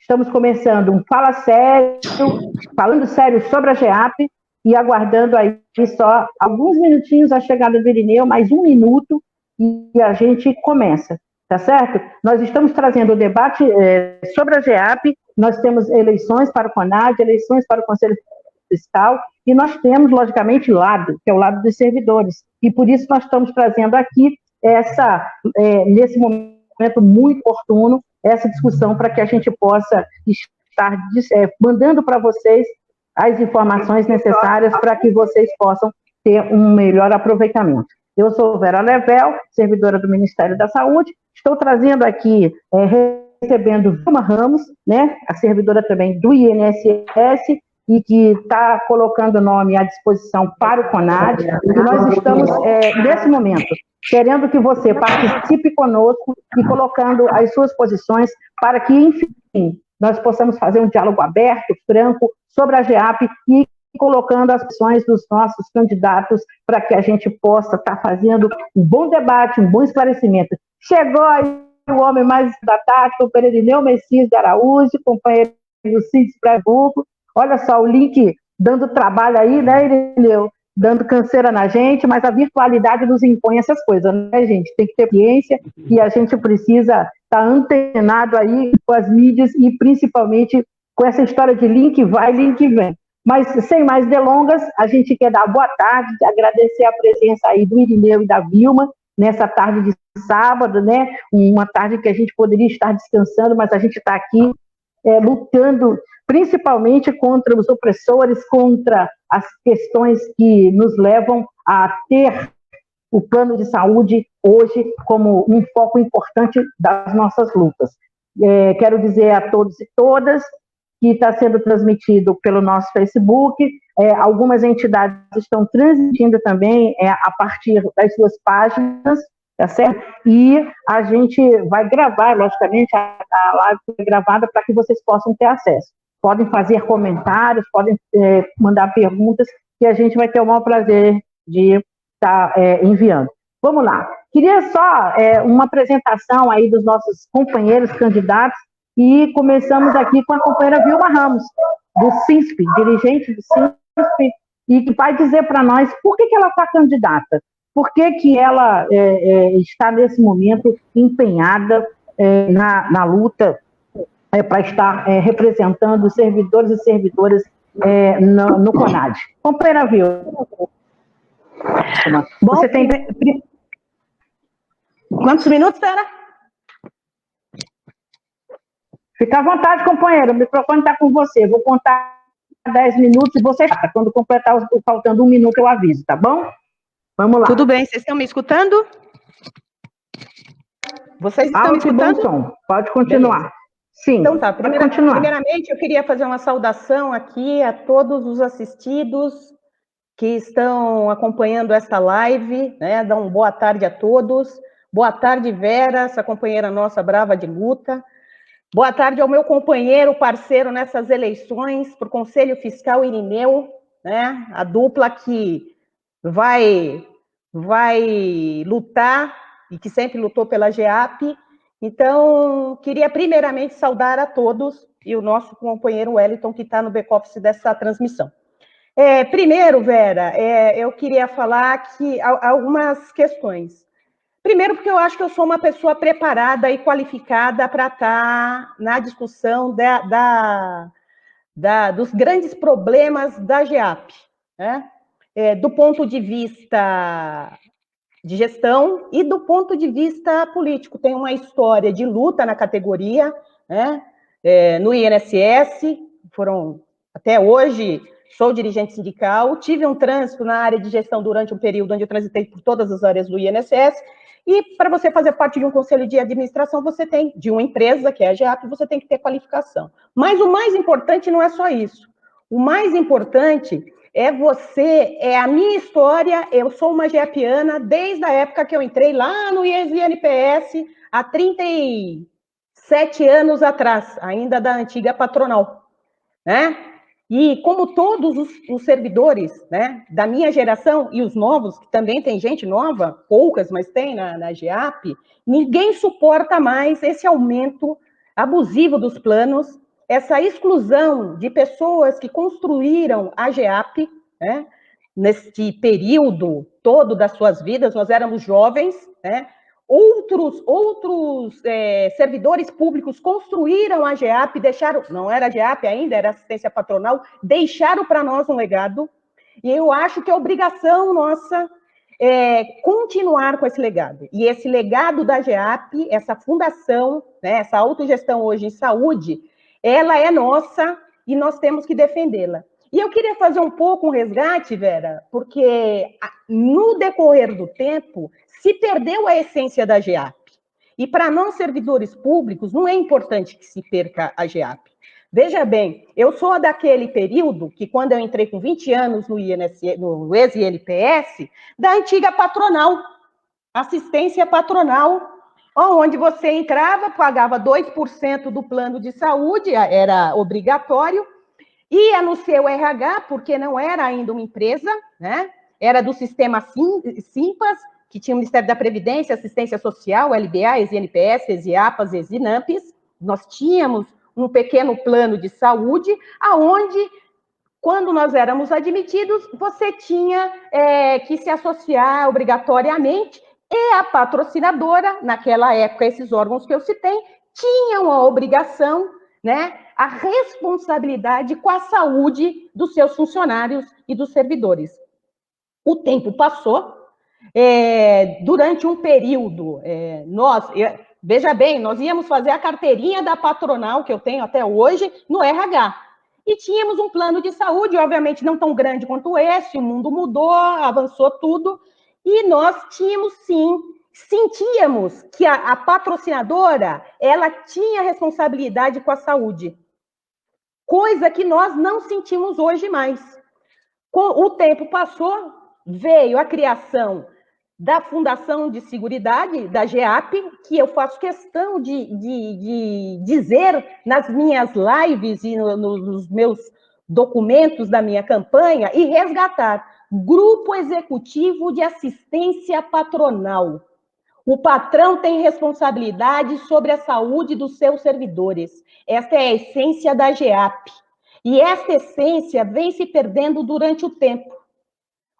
Estamos começando um Fala Sério, falando sério sobre a GEAP e aguardando aí só alguns minutinhos a chegada do Irineu, mais um minuto e a gente começa, tá certo? Nós estamos trazendo o debate sobre a GEAP, nós temos eleições para o CONAD, eleições para o Conselho Fiscal e nós temos, logicamente, lado, que é o lado dos servidores. E por isso nós estamos trazendo aqui nesse momento muito oportuno, essa discussão para que a gente possa estar mandando para vocês as informações necessárias para que vocês possam ter um melhor aproveitamento. Eu sou Vera Level, servidora do Ministério da Saúde, estou trazendo aqui, recebendo Vilma Ramos, né, a servidora também do INSS, e que está colocando o nome à disposição para o CONAD, e nós estamos, nesse momento, querendo que você participe conosco e colocando as suas posições para que, enfim, nós possamos fazer um diálogo aberto, franco, sobre a GEAP e colocando as opções dos nossos candidatos para que a gente possa estar fazendo um bom debate, um bom esclarecimento. Chegou aí o homem mais da tarde, o companheiro Irineu Messias de Araújo, companheiro do Cid Brabuco. Olha só, o link dando trabalho aí, né, Irineu? Dando canseira na gente, mas a virtualidade nos impõe essas coisas, né, gente? Tem que ter ciência e a gente precisa estar antenado aí com as mídias e principalmente com essa história de link vai, link vem. Mas, sem mais delongas, a gente quer dar boa tarde, agradecer a presença aí do Irineu e da Vilma nessa tarde de sábado, né? Uma tarde que a gente poderia estar descansando, mas a gente está aqui lutando principalmente contra os opressores, contra as questões que nos levam a ter o plano de saúde hoje como um foco importante das nossas lutas. Quero dizer a todos e todas que está sendo transmitido pelo nosso Facebook, algumas entidades estão transmitindo também a partir das suas páginas, tá certo? E a gente vai gravar, logicamente, a live gravada para que vocês possam ter acesso. Podem fazer comentários, podem mandar perguntas, que a gente vai ter o maior prazer de estar enviando. Vamos lá. Queria só uma apresentação aí dos nossos companheiros candidatos e começamos aqui com a companheira Vilma Ramos, do CINSP, dirigente do CINSP, e que vai dizer para nós por que ela está candidata, por que ela está nesse momento empenhada na luta para estar representando os servidores e servidoras no CONAD. Companheira Vilma. Você tem... Quantos minutos, Vera? Fica à vontade, companheiro. O microfone está com você. Vou contar 10 minutos e você... Quando completar faltando 1 minuto, eu aviso, tá bom? Vamos lá. Tudo bem. Vocês estão me escutando? Vocês estão me escutando? Bom som. Pode continuar. Beleza. Sim, então tá, pode continuar. Primeiramente, eu queria fazer uma saudação aqui a todos os assistidos que estão acompanhando essa live, né? Dá uma boa tarde a todos. Boa tarde, Vera, essa companheira nossa brava de luta. Boa tarde ao meu companheiro, parceiro nessas eleições para o Conselho Fiscal, Irineu, né? A dupla que vai lutar e que sempre lutou pela GEAP. Então, queria primeiramente saudar a todos e o nosso companheiro Wellington, que está no back-office dessa transmissão. Primeiro, Vera, eu queria falar aqui algumas questões. Primeiro, porque eu acho que eu sou uma pessoa preparada e qualificada para estar na discussão dos grandes problemas da GEAP, né? Do ponto de vista de gestão e do ponto de vista político. Tem uma história de luta na categoria, né? No INSS, até hoje, sou dirigente sindical, tive um trânsito na área de gestão durante um período onde eu transitei por todas as áreas do INSS, e para você fazer parte de um conselho de administração, de uma empresa, que é a GEAP, você tem que ter qualificação. Mas o mais importante não é só isso. O mais importante é a minha história. Eu sou uma GEAPiana desde a época que eu entrei lá no INPS, há 37 anos atrás, ainda da antiga patronal, né? E como todos os servidores, né, da minha geração e os novos, que também tem gente nova, poucas, mas tem na GEAP, ninguém suporta mais esse aumento abusivo dos planos essa exclusão de pessoas que construíram a GEAP, né, neste período todo das suas vidas, nós éramos jovens, né, outros servidores públicos construíram a GEAP, deixaram, não era a GEAP ainda, era assistência patronal, deixaram para nós um legado, e eu acho que é obrigação nossa continuar com esse legado. E esse legado da GEAP, essa fundação, né, essa autogestão hoje em saúde, ela é nossa e nós temos que defendê-la. E eu queria fazer um pouco um resgate, Vera, porque no decorrer do tempo se perdeu a essência da GEAP. E para nós, servidores públicos, não é importante que se perca a GEAP. Veja bem, eu sou daquele período que, quando eu entrei com 20 anos no ex-INPS, da antiga patronal, assistência patronal, onde você entrava, pagava 2% do plano de saúde, era obrigatório, ia no seu RH, porque não era ainda uma empresa, né? Era do sistema SIMPAS, que tinha o Ministério da Previdência, Assistência Social, LBA, ex-INPS, ex-IAPAS, ex-INAMPS. Nós tínhamos um pequeno plano de saúde, aonde, quando nós éramos admitidos, você tinha que se associar obrigatoriamente, e a patrocinadora, naquela época, esses órgãos que eu citei, tinham a obrigação, né, a responsabilidade com a saúde dos seus funcionários e dos servidores. O tempo passou, durante um período, veja bem, nós íamos fazer a carteirinha da patronal, que eu tenho até hoje, no RH. E tínhamos um plano de saúde, obviamente não tão grande quanto esse, o mundo mudou, avançou tudo, e nós tínhamos, sim, sentíamos que a patrocinadora, ela tinha responsabilidade com a saúde, coisa que nós não sentimos hoje mais. O tempo passou, veio a criação da Fundação de Seguridade, da GEAP, que eu faço questão de dizer nas minhas lives e nos meus documentos da minha campanha, e resgatar Grupo Executivo de Assistência Patronal. O patrão tem responsabilidade sobre a saúde dos seus servidores. Esta é a essência da GEAP. E esta essência vem se perdendo durante o tempo.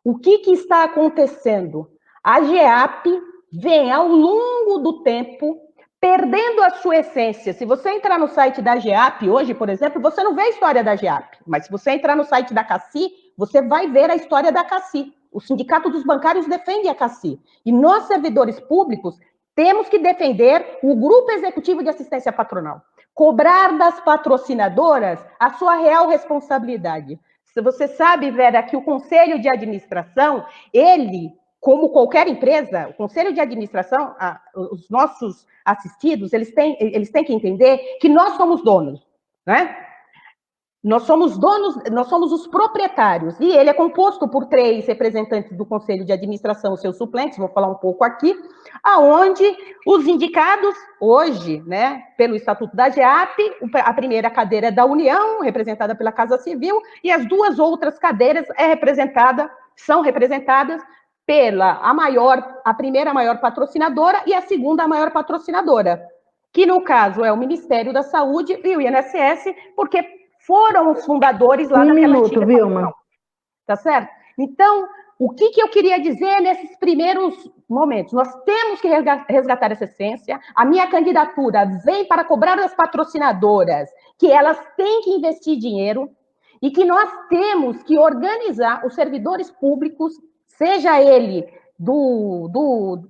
O que está acontecendo? A GEAP vem, ao longo do tempo, perdendo a sua essência. Se você entrar no site da GEAP hoje, por exemplo, você não vê a história da GEAP, mas se você entrar no site da CACI, você vai ver a história da CACI. O Sindicato dos Bancários defende a CACI. E nós, servidores públicos, temos que defender o Grupo Executivo de Assistência Patronal. Cobrar das patrocinadoras a sua real responsabilidade. Você sabe, Vera, que o Conselho de Administração, ele, como qualquer empresa, o Conselho de Administração, os nossos assistidos, eles têm que entender que nós somos donos, né? Nós somos donos, nós somos os proprietários, e ele é composto por 3 representantes do Conselho de Administração, os seus suplentes, vou falar um pouco aqui, aonde os indicados, hoje, né, pelo Estatuto da GEAP, a primeira cadeira é da União, representada pela Casa Civil, e as 2 outras cadeiras são representadas pela a primeira maior patrocinadora e a segunda maior patrocinadora, que no caso é o Ministério da Saúde e o INSS, porque foram os fundadores lá daquela antiga Vilma. Tá certo? Então, o que eu queria dizer nesses primeiros momentos? Nós temos que resgatar essa essência. A minha candidatura vem para cobrar das patrocinadoras que elas têm que investir dinheiro e que nós temos que organizar os servidores públicos, seja ele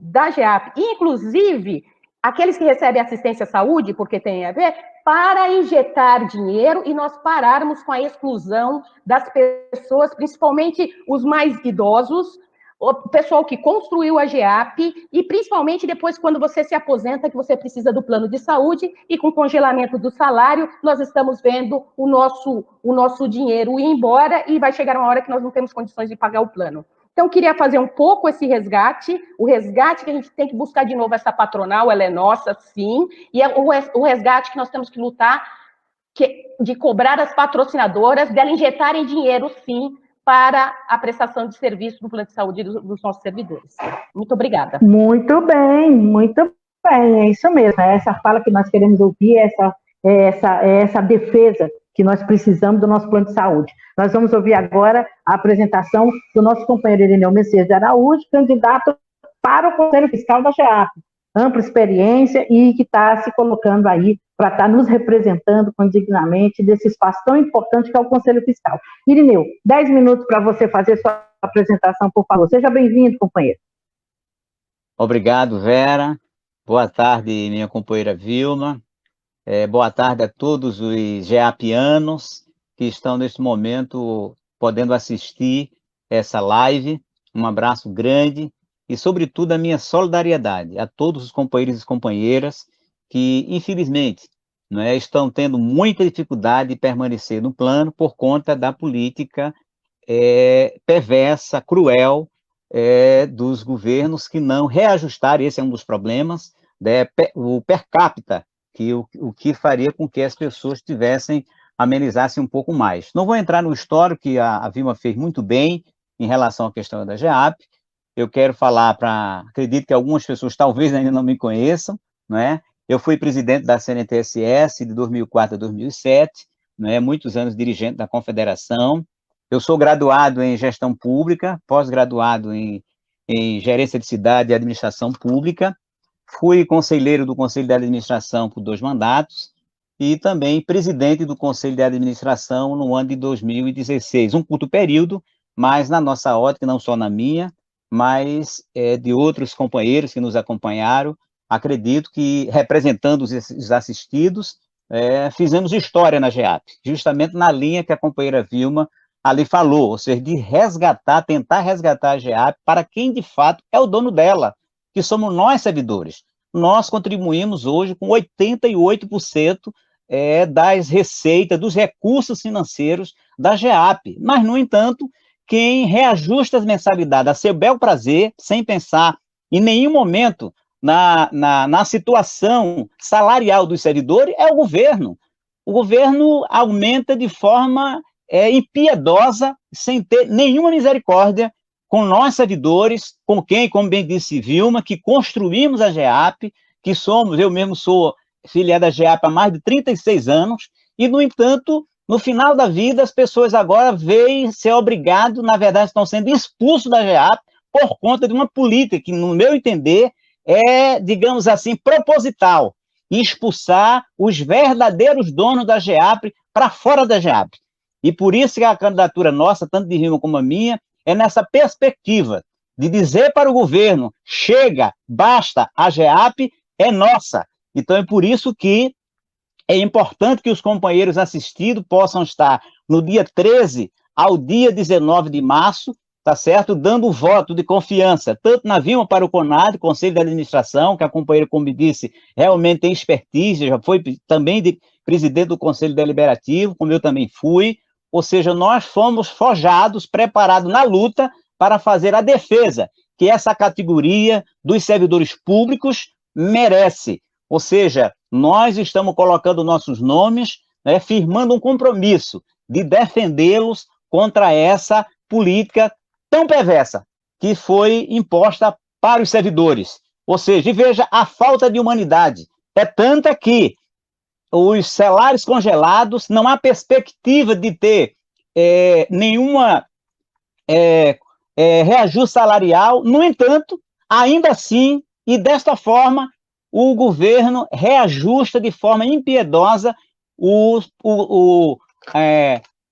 da GEAP, inclusive aqueles que recebem assistência à saúde, porque tem a ver, para injetar dinheiro e nós pararmos com a exclusão das pessoas, principalmente os mais idosos, o pessoal que construiu a GEAP, e principalmente depois, quando você se aposenta, que você precisa do plano de saúde, e com o congelamento do salário, nós estamos vendo o nosso dinheiro ir embora, e vai chegar uma hora que nós não temos condições de pagar o plano. Então, queria fazer um pouco esse resgate, o resgate que a gente tem que buscar de novo essa patronal, ela é nossa, sim, e é o resgate que nós temos que lutar, de cobrar as patrocinadoras, dela injetarem dinheiro, sim, para a prestação de serviço do plano de saúde dos nossos servidores. Muito obrigada. Muito bem, é isso mesmo, essa fala que nós queremos ouvir, é essa defesa que nós precisamos do nosso plano de saúde. Nós vamos ouvir agora a apresentação do nosso companheiro Irineu Messias de Araújo, candidato para o Conselho Fiscal da GEAP, ampla experiência e que está se colocando aí para estar nos representando dignamente desse espaço tão importante que é o Conselho Fiscal. Irineu, 10 minutos para você fazer sua apresentação, por favor. Seja bem-vindo, companheiro. Obrigado, Vera. Boa tarde, minha companheira Vilma. Boa tarde a todos os geapianos que estão neste momento podendo assistir essa live. Um abraço grande e, sobretudo, a minha solidariedade a todos os companheiros e companheiras que, infelizmente, estão tendo muita dificuldade de permanecer no plano por conta da política perversa, cruel, dos governos que não reajustaram. Esse é um dos problemas, o per capita, o que faria com que as pessoas amenizassem um pouco mais. Não vou entrar no histórico, que a Vilma fez muito bem em relação à questão da GEAP. Eu quero falar acredito que algumas pessoas talvez ainda não me conheçam, Eu fui presidente da CNTS-S de 2004 a 2007, muitos anos dirigente da Confederação. Eu sou graduado em Gestão Pública, pós-graduado em Gerência de Cidade e Administração Pública. Fui conselheiro do Conselho de Administração por 2 mandatos e também presidente do Conselho de Administração no ano de 2016. Um curto período, mas na nossa ótica, não só na minha, mas de outros companheiros que nos acompanharam. Acredito que, representando os assistidos, fizemos história na GEAP, justamente na linha que a companheira Vilma ali falou, ou seja, de tentar resgatar a GEAP para quem de fato é o dono dela, que somos nós, servidores. Nós contribuímos hoje com 88% das receitas, dos recursos financeiros da GEAP, mas, no entanto, quem reajusta as mensalidades a seu bel prazer, sem pensar em nenhum momento na situação salarial dos servidores, é o governo. O governo aumenta de forma impiedosa, sem ter nenhuma misericórdia com nós, servidores, com quem, como bem disse Vilma, que construímos a GEAP, eu mesmo sou filiado à GEAP há mais de 36 anos, e, no entanto, no final da vida, as pessoas agora veem ser obrigadas, na verdade, estão sendo expulsos da GEAP por conta de uma política que, no meu entender, digamos assim, proposital, expulsar os verdadeiros donos da GEAP para fora da GEAP. E por isso que a candidatura nossa, tanto de Vilma como a minha, é nessa perspectiva de dizer para o governo, chega, basta, a GEAP é nossa. Então é por isso que é importante que os companheiros assistidos possam estar no dia 13 ao dia 19 de março, tá certo? Dando o voto de confiança, tanto na Vilma para o CONAD, Conselho de Administração, que a companheira, como disse, realmente tem expertise, já foi também presidente do Conselho Deliberativo, como eu também fui. Ou seja, nós fomos forjados, preparados na luta para fazer a defesa que essa categoria dos servidores públicos merece. Ou seja, nós estamos colocando nossos nomes, firmando um compromisso de defendê-los contra essa política tão perversa que foi imposta para os servidores. Ou seja, e veja, a falta de humanidade é tanta que os salários congelados, não há perspectiva de ter nenhuma reajuste salarial. No entanto, ainda assim, e desta forma, o governo reajusta de forma impiedosa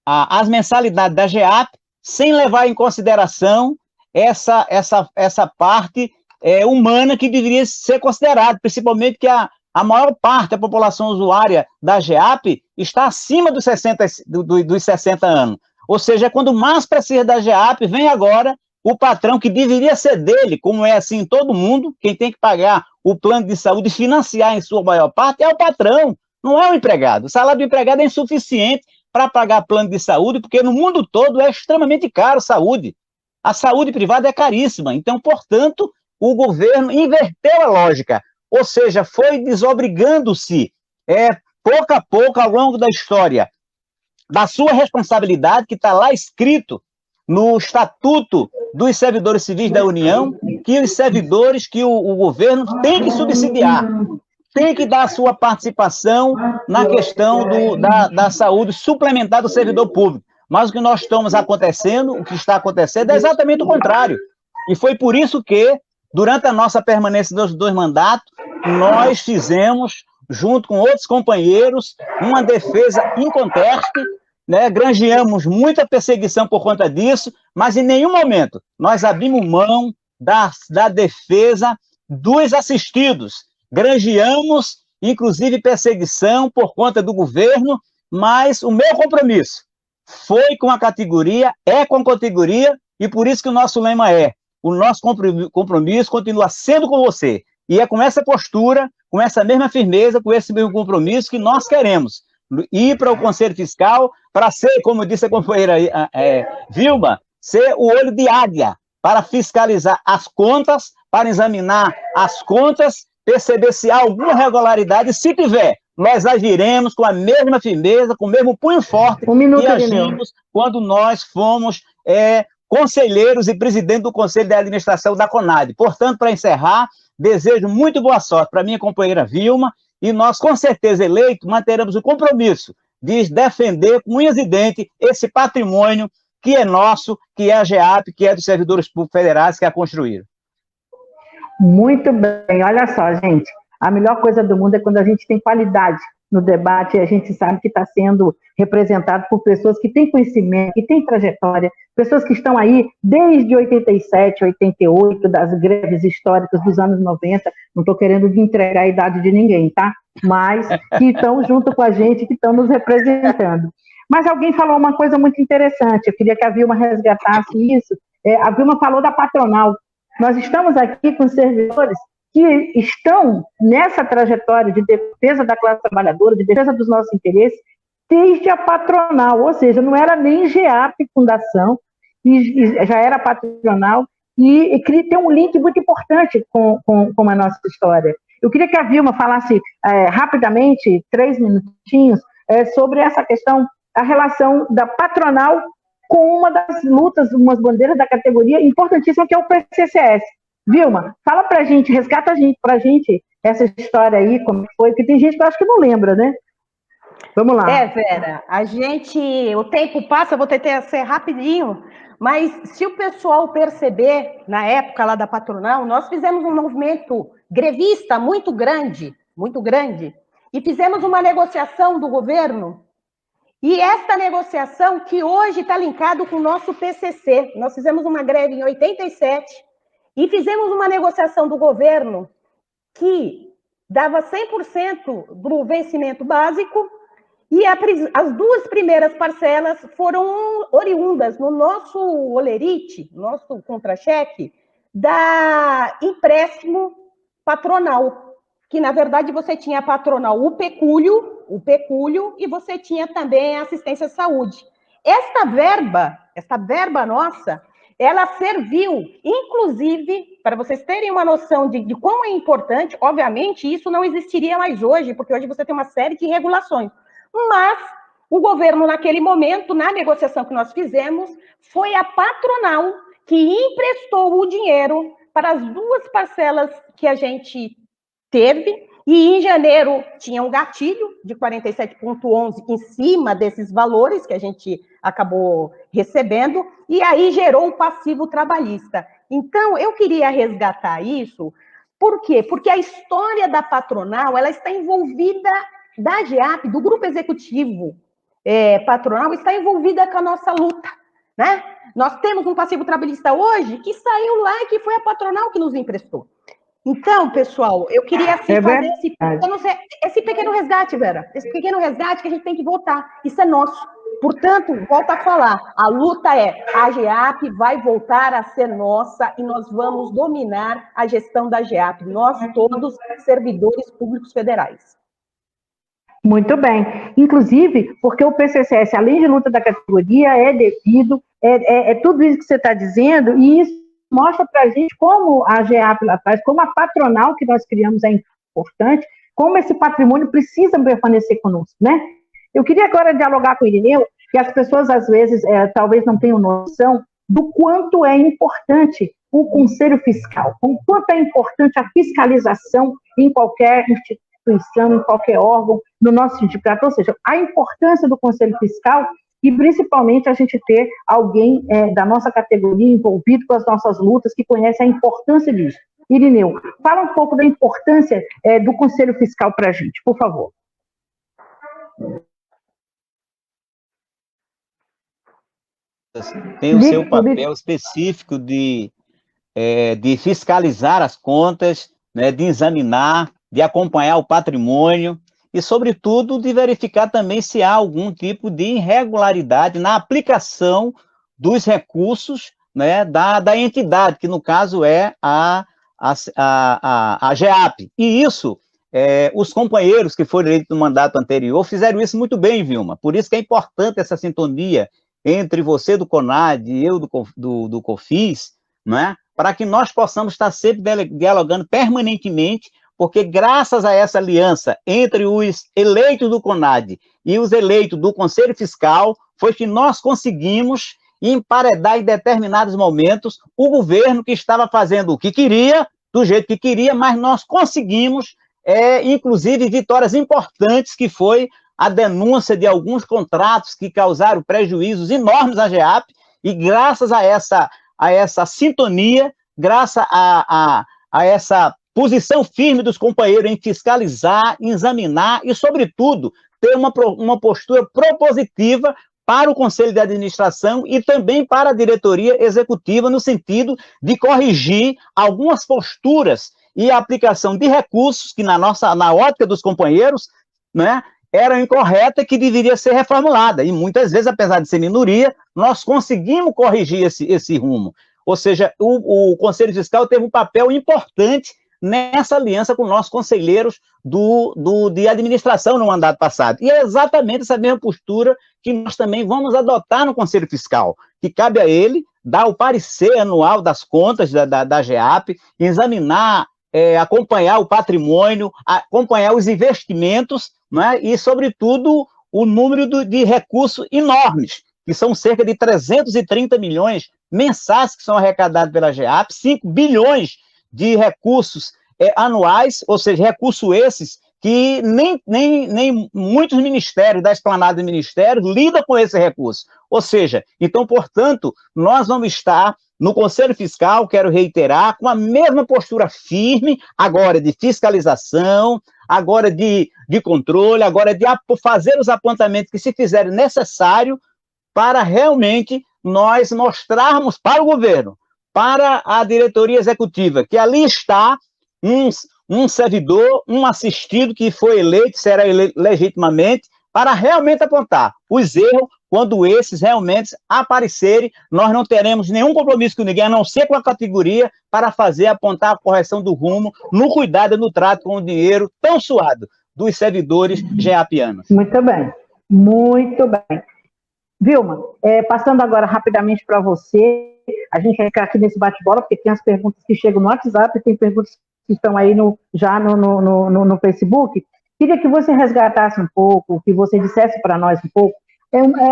as mensalidades da GEAP, sem levar em consideração essa parte humana que deveria ser considerada, principalmente que a maior parte da população usuária da GEAP está acima dos 60 anos. Ou seja, quando mais precisa da GEAP, vem agora o patrão, que deveria ser dele, como é assim em todo mundo, quem tem que pagar o plano de saúde e financiar em sua maior parte é o patrão, não é o empregado. O salário do empregado é insuficiente para pagar plano de saúde, porque no mundo todo é extremamente caro a saúde. A saúde privada é caríssima. Então, portanto, o governo inverteu a lógica. Ou seja, foi desobrigando-se, pouco a pouco, ao longo da história, da sua responsabilidade, que está lá escrito no Estatuto dos Servidores Civis da União, que os servidores, que o governo tem que subsidiar. tem que dar a sua participação na questão da saúde suplementar do servidor público. Mas o que nós estamos acontecendo, o que está acontecendo é exatamente o contrário. E foi por isso que, durante a nossa permanência dos 2 mandatos, nós fizemos, junto com outros companheiros, uma defesa inconteste, né? Granjeamos muita perseguição por conta disso, mas em nenhum momento nós abrimos mão da defesa dos assistidos. Granjeamos, inclusive, perseguição por conta do governo, mas o meu compromisso foi com a categoria, é com a categoria, e por isso que o nosso lema é: o nosso compromisso continua sendo com você. E é com essa postura, com essa mesma firmeza, com esse mesmo compromisso que nós queremos ir para o Conselho Fiscal para ser, como disse a companheira Vilma, ser o olho de águia para fiscalizar as contas, para examinar as contas, perceber se há alguma irregularidade, e se tiver, nós agiremos com a mesma firmeza, com o mesmo punho forte que agimos quando nós fomos conselheiros e presidente do Conselho de Administração da CONAD. Portanto, para encerrar, desejo muito boa sorte para a minha companheira Vilma, e nós, com certeza, eleitos, manteremos o compromisso de defender com unhas e dentes esse patrimônio que é nosso, que é a GEAP, que é dos servidores públicos federais que a construíram. Muito bem, olha só, gente, a melhor coisa do mundo é quando a gente tem qualidade no debate e a gente sabe que está sendo representado por pessoas que têm conhecimento, que têm trajetória, pessoas que estão aí desde 87, 88, das greves históricas dos anos 90, não estou querendo entregar a idade de ninguém, tá? Mas que estão junto com a gente, que estão nos representando. Mas alguém falou uma coisa muito interessante, eu queria que a Vilma resgatasse isso. A Vilma falou da patronal. Nós estamos aqui com servidores que estão nessa trajetória de defesa da classe trabalhadora, de defesa dos nossos interesses, desde a patronal, ou seja, não era nem GEAP Fundação, e já era patronal, e tem um link muito importante com a nossa história. Eu queria que a Vilma falasse rapidamente, 3 minutinhos, sobre essa questão, a relação da patronal com uma das lutas, umas bandeiras da categoria importantíssima, que é o PCCS. Vilma, fala pra gente, resgata pra gente essa história aí, como foi, porque tem gente que eu acho que não lembra, né? Vamos lá. Vera, o tempo passa, eu vou tentar ser rapidinho, mas se o pessoal perceber, na época lá da patronal, nós fizemos um movimento grevista muito grande, e fizemos uma negociação do governo. E esta negociação, que hoje está linkado com o nosso PCC, nós fizemos uma greve em 87 e fizemos uma negociação do governo que dava 100% do vencimento básico, e as 2 primeiras parcelas foram oriundas no nosso olerite, nosso contra-cheque, da empréstimo patronal, que na verdade você tinha a patronal, o pecúlio, e você tinha também a assistência à saúde. Esta verba nossa, ela serviu, inclusive, para vocês terem uma noção de quão é importante, obviamente isso não existiria mais hoje, porque hoje você tem uma série de regulações, mas o governo, naquele momento, na negociação que nós fizemos, foi a patronal que emprestou o dinheiro para as 2 parcelas que a gente teve, e em janeiro tinha um gatilho de 47,11 em cima desses valores que a gente acabou recebendo, e aí gerou um passivo trabalhista. Então, eu queria resgatar isso. Por quê? Porque a história da patronal, ela está envolvida, da GEAP, do grupo executivo patronal, está envolvida com a nossa luta, né? Nós temos um passivo trabalhista hoje que saiu lá e que foi a patronal que nos emprestou. Então, pessoal, eu queria fazer esse pequeno resgate, Vera. Esse pequeno resgate que a gente tem que votar. Isso é nosso. Portanto, volto a falar, a luta a GEAP vai voltar a ser nossa e nós vamos dominar a gestão da GEAP. Nós todos, servidores públicos federais. Muito bem. Inclusive, porque o PCCS, além de luta da categoria, é devido, tudo isso que você está dizendo, e isso mostra para a gente como a GEAP lá atrás, como a patronal que nós criamos é importante, como esse patrimônio precisa permanecer conosco, né? Eu queria agora dialogar com o Irineu, que as pessoas, às vezes, talvez não tenham noção do quanto é importante o Conselho Fiscal, o quanto é importante a fiscalização em qualquer instituição. instituição, em qualquer órgão, no nosso sindicato, ou seja, a importância do Conselho Fiscal e principalmente a gente ter alguém da nossa categoria envolvido com as nossas lutas, que conhece a importância disso. Irineu, fala um pouco da importância do Conselho Fiscal para a gente, por favor. Tem o seu papel específico de fiscalizar as contas, né, de examinar, de acompanhar o patrimônio e, sobretudo, de verificar também se há algum tipo de irregularidade na aplicação dos recursos, né, da entidade, que no caso é a GEAP. E isso, os companheiros que foram eleitos no mandato anterior fizeram isso muito bem, Vilma. Por isso que é importante essa sintonia entre você do CONAD e eu do COFINS, né, para que nós possamos estar sempre dialogando permanentemente, porque graças a essa aliança entre os eleitos do CONAD e os eleitos do Conselho Fiscal, foi que nós conseguimos emparedar em determinados momentos o governo que estava fazendo o que queria, do jeito que queria, mas nós conseguimos, inclusive, vitórias importantes, que foi a denúncia de alguns contratos que causaram prejuízos enormes à GEAP, e graças a essa sintonia, graças a essa posição firme dos companheiros em fiscalizar, em examinar e, sobretudo, ter uma postura propositiva para o Conselho de Administração e também para a diretoria executiva, no sentido de corrigir algumas posturas e a aplicação de recursos que, na ótica dos companheiros, né, era incorreta e que deveria ser reformulada. E muitas vezes, apesar de ser minoria, nós conseguimos corrigir esse rumo. Ou seja, o Conselho Fiscal teve um papel importante nessa aliança com nossos conselheiros de administração no mandato passado. E é exatamente essa mesma postura que nós também vamos adotar no Conselho Fiscal, que cabe a ele dar o parecer anual das contas da GEAP, examinar, acompanhar o patrimônio, acompanhar os investimentos, né, e, sobretudo, o número de recursos enormes, que são cerca de 330 milhões mensais que são arrecadados pela GEAP, 5 bilhões de recursos anuais, ou seja, recursos esses que nem muitos ministérios, da esplanada de ministérios, lidam com esse recurso. Ou seja, então, portanto, nós vamos estar no Conselho Fiscal, quero reiterar, com a mesma postura firme, agora de fiscalização, agora de controle, agora de fazer os apontamentos que se fizerem necessário para realmente nós mostrarmos para o governo, para a diretoria executiva, que ali está um servidor, um assistido que foi eleito, será eleito legitimamente, para realmente apontar os erros. Quando esses realmente aparecerem, nós não teremos nenhum compromisso com ninguém, a não ser com a categoria, para apontar a correção do rumo, no cuidado, no trato com o dinheiro tão suado dos servidores geapianos. Muito bem, muito bem. Vilma, passando agora rapidamente para você, a gente vai ficar aqui nesse bate-bola, porque tem as perguntas que chegam no WhatsApp, tem perguntas que estão aí já no Facebook. Queria que você resgatasse um pouco, que você dissesse para nós um pouco,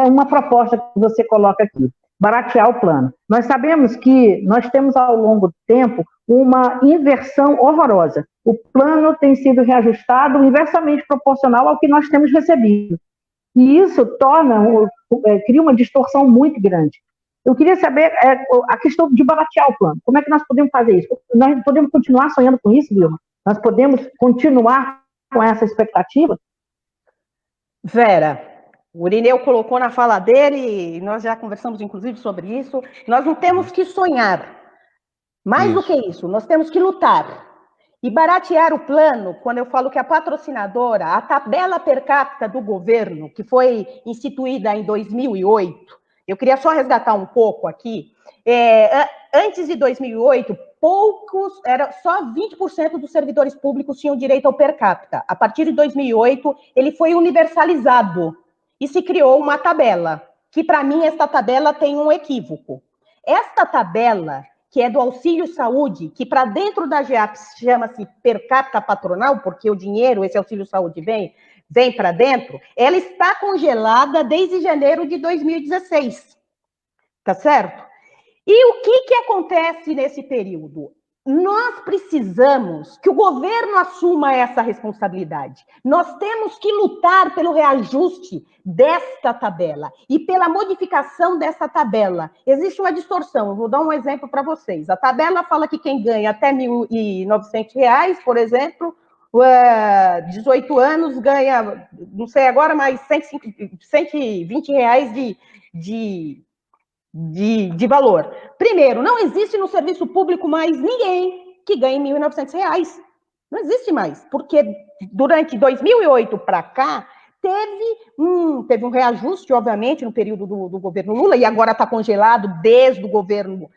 uma proposta que você coloca aqui, baratear o plano. Nós sabemos que nós temos ao longo do tempo uma inversão horrorosa. O plano tem sido reajustado inversamente proporcional ao que nós temos recebido. E isso cria uma distorção muito grande. Eu queria saber a questão de baratear o plano. Como é que nós podemos fazer isso? Nós podemos continuar sonhando com isso, Vilma? Nós podemos continuar com essa expectativa? Vera, o Irineu colocou na fala dele, nós já conversamos inclusive sobre isso, nós não temos que sonhar. Mais do que isso, nós temos que lutar. E baratear o plano, quando eu falo que a patrocinadora, a tabela per capita do governo, que foi instituída em 2008, eu queria só resgatar um pouco aqui. Antes de 2008, só 20% dos servidores públicos tinham direito ao per capita. A partir de 2008, ele foi universalizado e se criou uma tabela, que para mim esta tabela tem um equívoco. Esta tabela, que é do auxílio saúde, que para dentro da GEAP chama-se per capita patronal, porque o dinheiro, esse auxílio saúde vem para dentro, ela está congelada desde janeiro de 2016, tá certo? E o que acontece nesse período? nós precisamos que o governo assuma essa responsabilidade. Nós temos que lutar pelo reajuste desta tabela e pela modificação dessa tabela. Existe uma distorção, eu vou dar um exemplo para vocês. A tabela fala que quem ganha até R$ 1.900, por exemplo, 18 anos ganha, não sei agora, mas R$ 120 de valor. Primeiro, não existe no serviço público mais ninguém que ganhe R$ 1.900. Não existe mais, porque durante 2008 para cá, teve um reajuste, obviamente, no período do governo Lula, e agora está congelado desde o governo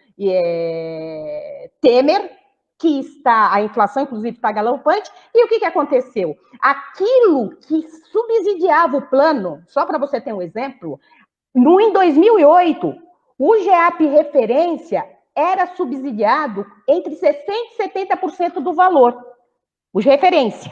Temer, que a inflação, inclusive, está galopante. E o que aconteceu? Aquilo que subsidiava o plano, só para você ter um exemplo, em 2008, o GEAP referência era subsidiado entre 60% e 70% do valor. O de referência.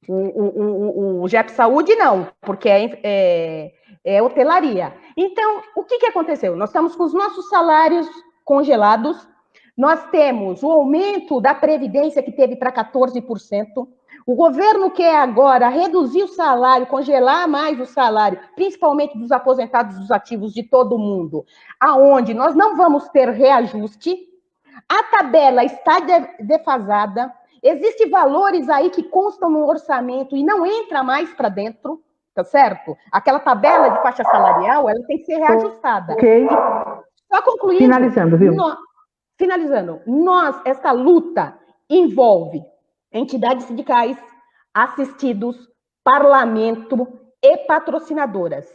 O GEAP Saúde não, porque é hotelaria. Então, o que aconteceu? Nós estamos com os nossos salários congelados, nós temos o aumento da Previdência que teve para 14%, o governo quer agora reduzir o salário, congelar mais o salário, principalmente dos aposentados, dos ativos de todo mundo, aonde nós não vamos ter reajuste, a tabela está defasada, existem valores aí que constam no orçamento e não entra mais para dentro, tá certo? Aquela tabela de faixa salarial, ela tem que ser reajustada. Ok. Só concluindo. Finalizando, viu? Finalizando, essa luta envolve entidades sindicais, assistidos, parlamento e patrocinadoras.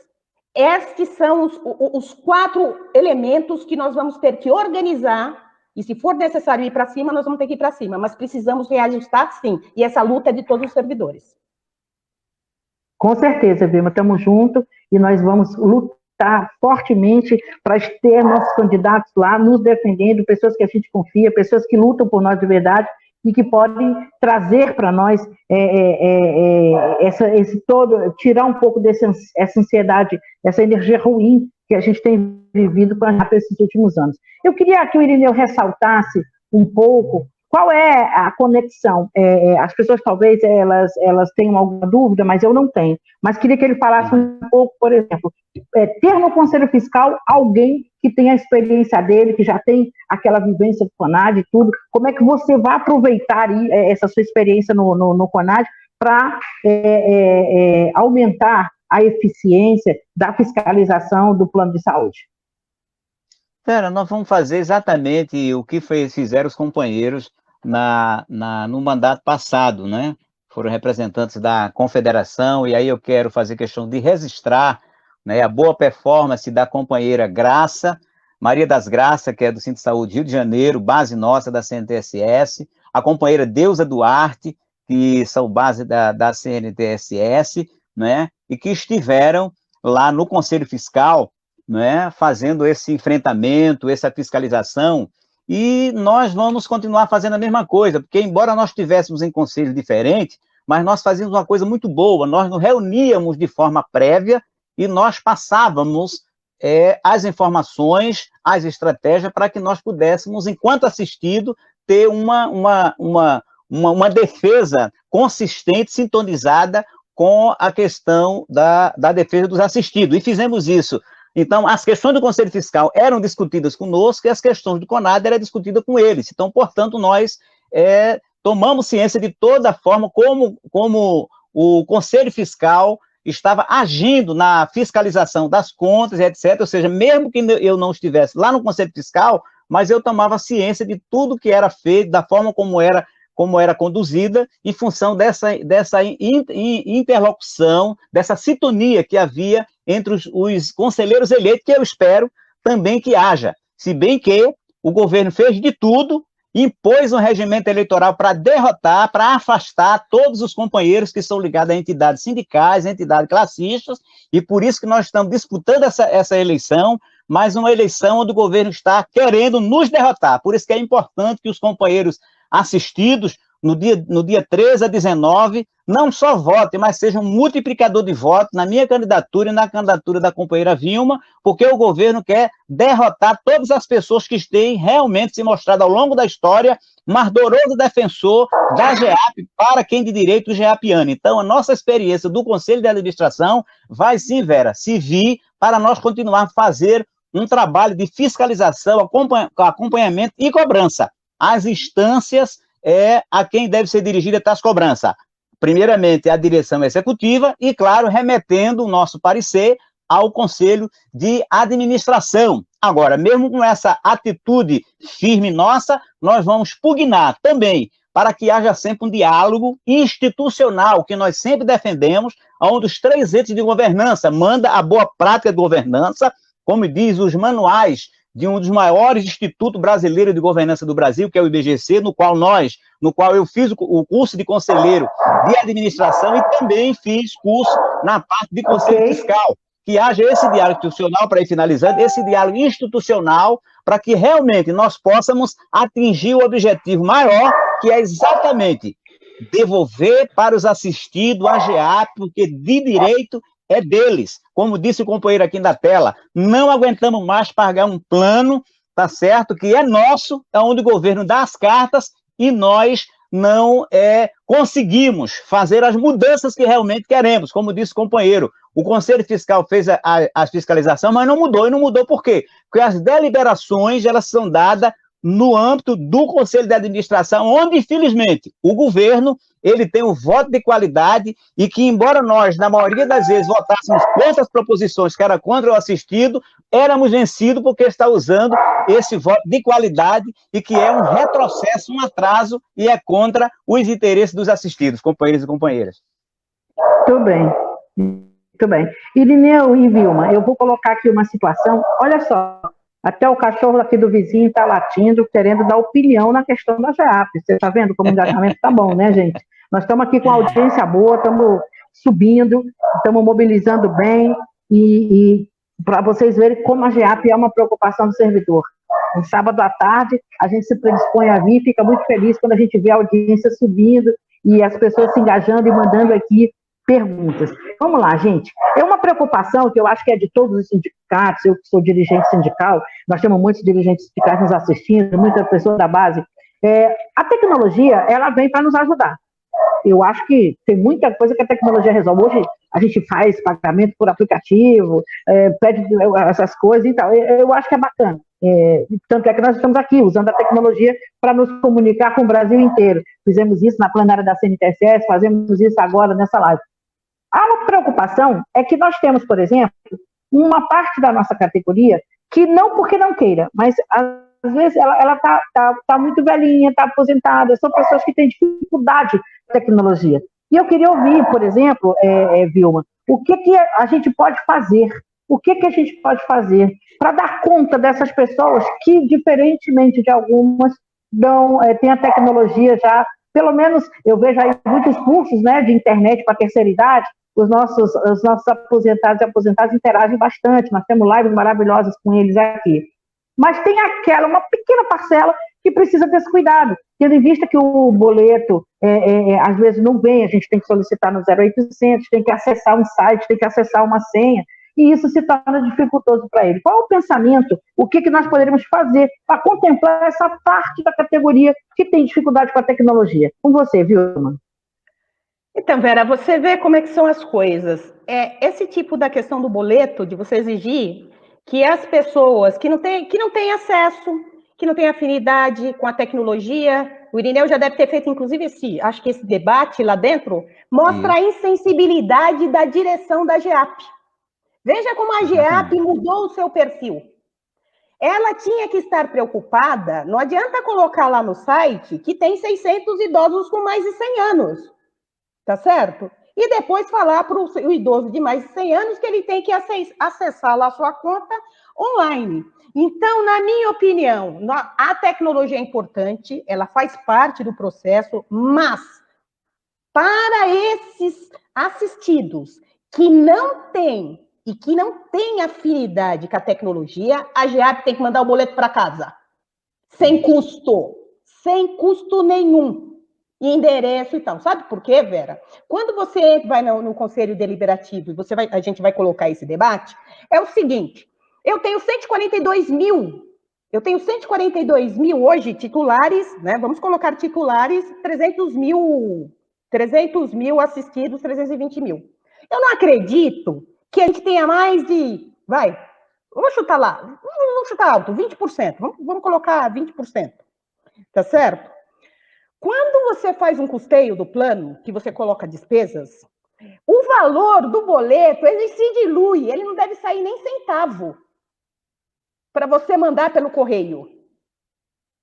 Estes são os 4 elementos que nós vamos ter que organizar, e se for necessário ir para cima, nós vamos ter que ir para cima, mas precisamos reajustar sim, e essa luta é de todos os servidores. Com certeza, Vilma, estamos juntos e nós vamos lutar fortemente para ter nossos candidatos lá nos defendendo, pessoas que a gente confia, pessoas que lutam por nós de verdade e que podem trazer para nós tirar um pouco essa ansiedade, essa energia ruim que a gente tem vivido com esses últimos anos. Eu queria que o Irineu ressaltasse um pouco qual é a conexão. As pessoas talvez elas tenham alguma dúvida, mas eu não tenho. Mas queria que ele falasse um pouco, por exemplo, ter no Conselho Fiscal alguém que tem a experiência dele, que já tem aquela vivência do CONAD e tudo. Como é que você vai aproveitar essa sua experiência no CONAD para aumentar a eficiência da fiscalização do plano de saúde? Pera, nós vamos fazer exatamente o que fizeram os companheiros no mandato passado, né? Foram representantes da Confederação, e aí eu quero fazer questão de registrar, né, a boa performance da companheira Graça, Maria das Graças, que é do Centro de Saúde Rio de Janeiro, base nossa da CNTSS, a companheira Deusa Duarte, que são base da CNTSS, né, e que estiveram lá no Conselho Fiscal, né, fazendo esse enfrentamento, essa fiscalização, e nós vamos continuar fazendo a mesma coisa, porque embora nós estivéssemos em conselhos diferentes, mas nós fazíamos uma coisa muito boa, nós nos reuníamos de forma prévia e nós passávamos as informações, as estratégias, para que nós pudéssemos, enquanto assistido, ter uma defesa consistente, sintonizada com a questão da defesa dos assistidos, e fizemos isso. Então, as questões do Conselho Fiscal eram discutidas conosco e as questões do CONAD eram discutidas com eles. Então, portanto, nós tomamos ciência de toda a forma como o Conselho Fiscal estava agindo na fiscalização das contas, etc. Ou seja, mesmo que eu não estivesse lá no Conselho Fiscal, mas eu tomava ciência de tudo que era feito, da forma como era conduzida, em função dessa interlocução, dessa sintonia que havia entre os conselheiros eleitos, que eu espero também que haja, se bem que o governo fez de tudo, impôs um regimento eleitoral para derrotar, para afastar todos os companheiros que são ligados a entidades sindicais, a entidades classistas, e por isso que nós estamos disputando essa eleição, mas uma eleição onde o governo está querendo nos derrotar. Por isso que é importante que os companheiros assistidos no dia 13 a 19, não só votem, mas seja um multiplicador de votos na minha candidatura e na candidatura da companheira Vilma, porque o governo quer derrotar todas as pessoas que têm realmente se mostrado ao longo da história um ardoroso defensor da GEAP para quem de direito geapiano. Então, a nossa experiência do Conselho de Administração vai sim, Vera, servir para nós continuar a fazer um trabalho de fiscalização, acompanhamento e cobrança. As instâncias a quem deve ser dirigida essa cobrança. Primeiramente, a direção executiva e, claro, remetendo o nosso parecer ao Conselho de Administração. Agora, mesmo com essa atitude firme nossa, nós vamos pugnar também para que haja sempre um diálogo institucional, que nós sempre defendemos, onde os 3 entes de governança manda a boa prática de governança, como diz os manuais de um dos maiores institutos brasileiros de governança do Brasil, que é o IBGC, no qual eu fiz o curso de conselheiro de administração e também fiz curso na parte de conselho fiscal. Que haja esse diálogo institucional, para ir finalizando, esse diálogo institucional, para que realmente nós possamos atingir o objetivo maior, que é exatamente devolver para os assistidos a GEAP, porque de direito é deles. Como disse o companheiro aqui na tela, não aguentamos mais pagar um plano, tá certo, que é nosso, é onde o governo dá as cartas e nós não conseguimos fazer as mudanças que realmente queremos. Como disse o companheiro, o Conselho Fiscal fez a fiscalização, mas não mudou. E não mudou por quê? Porque as deliberações, elas são dadas no âmbito do Conselho de Administração, onde, infelizmente, o governo ele tem um voto de qualidade e que, embora nós, na maioria das vezes, votássemos contra as proposições que era contra o assistido, éramos vencidos porque está usando esse voto de qualidade e que é um retrocesso, um atraso e é contra os interesses dos assistidos, companheiros e companheiras. Muito bem, muito bem. Irineu e Vilma, eu vou colocar aqui uma situação, olha só, até o cachorro aqui do vizinho está latindo, querendo dar opinião na questão da GEAP. Você está vendo como o engajamento está bom, né, gente? Nós estamos aqui com audiência boa, estamos subindo, estamos mobilizando bem, e para vocês verem como a GEAP é uma preocupação do servidor. No sábado à tarde, a gente se predispõe a vir, fica muito feliz quando a gente vê a audiência subindo e as pessoas se engajando e mandando aqui perguntas. Vamos lá, gente. É uma preocupação que eu acho que é de todos os sindicatos, eu que sou dirigente sindical, nós temos muitos dirigentes sindicais nos assistindo, muitas pessoas da base. A tecnologia, ela vem para nos ajudar. Eu acho que tem muita coisa que a tecnologia resolve. Hoje a gente faz pagamento por aplicativo, pede essas coisas e tal. Eu acho que é bacana. Tanto é que nós estamos aqui usando a tecnologia para nos comunicar com o Brasil inteiro. Fizemos isso na plenária da CNTSS, fazemos isso agora nessa live. A uma preocupação é que nós temos, por exemplo, uma parte da nossa categoria que não porque não queira, mas às vezes ela tá muito velhinha, está aposentada, são pessoas que têm dificuldade com tecnologia. E eu queria ouvir, por exemplo, Vilma, o que a gente pode fazer? O que a gente pode fazer para dar conta dessas pessoas que, diferentemente de algumas, têm a tecnologia já, pelo menos eu vejo aí muitos cursos, né, de internet para terceira idade, os nossos aposentados e aposentadas interagem bastante, nós temos lives maravilhosas com eles aqui. Mas tem uma pequena parcela que precisa desse cuidado, tendo em vista que o boleto, às vezes não vem, a gente tem que solicitar no 0800, tem que acessar um site, tem que acessar uma senha, e isso se torna dificultoso para ele. Qual é o pensamento, o que nós poderíamos fazer para contemplar essa parte da categoria que tem dificuldade com a tecnologia? Com você, Vilma. Então, Vera, você vê como é que são as coisas. Esse tipo da questão do boleto, de você exigir que as pessoas que não têm acesso, que não têm afinidade com a tecnologia, o Irineu já deve ter feito, inclusive, acho que esse debate lá dentro, mostra a insensibilidade da direção da GEAP. Veja como a GEAP mudou o seu perfil. Ela tinha que estar preocupada, não adianta colocar lá no site que tem 600 idosos com mais de 100 anos. Tá certo? E depois falar para o idoso de mais de 100 anos que ele tem que acessar lá a sua conta online. Então, na minha opinião, a tecnologia é importante, ela faz parte do processo, mas para esses assistidos que não têm e que não têm afinidade com a tecnologia, a GEAP tem que mandar o boleto para casa. Sem custo nenhum. e endereço e tal. Sabe por quê, Vera? Quando você vai no Conselho Deliberativo e a gente vai colocar esse debate, é o seguinte, eu tenho 142 mil hoje titulares, né? Vamos colocar titulares, 300 mil assistidos, 320 mil. Eu não acredito que a gente tenha mais de, vamos chutar lá, vamos chutar alto, 20%, vamos colocar 20%, tá certo? Quando você faz um custeio do plano, que você coloca despesas, o valor do boleto, ele se dilui, ele não deve sair nem centavo para você mandar pelo correio.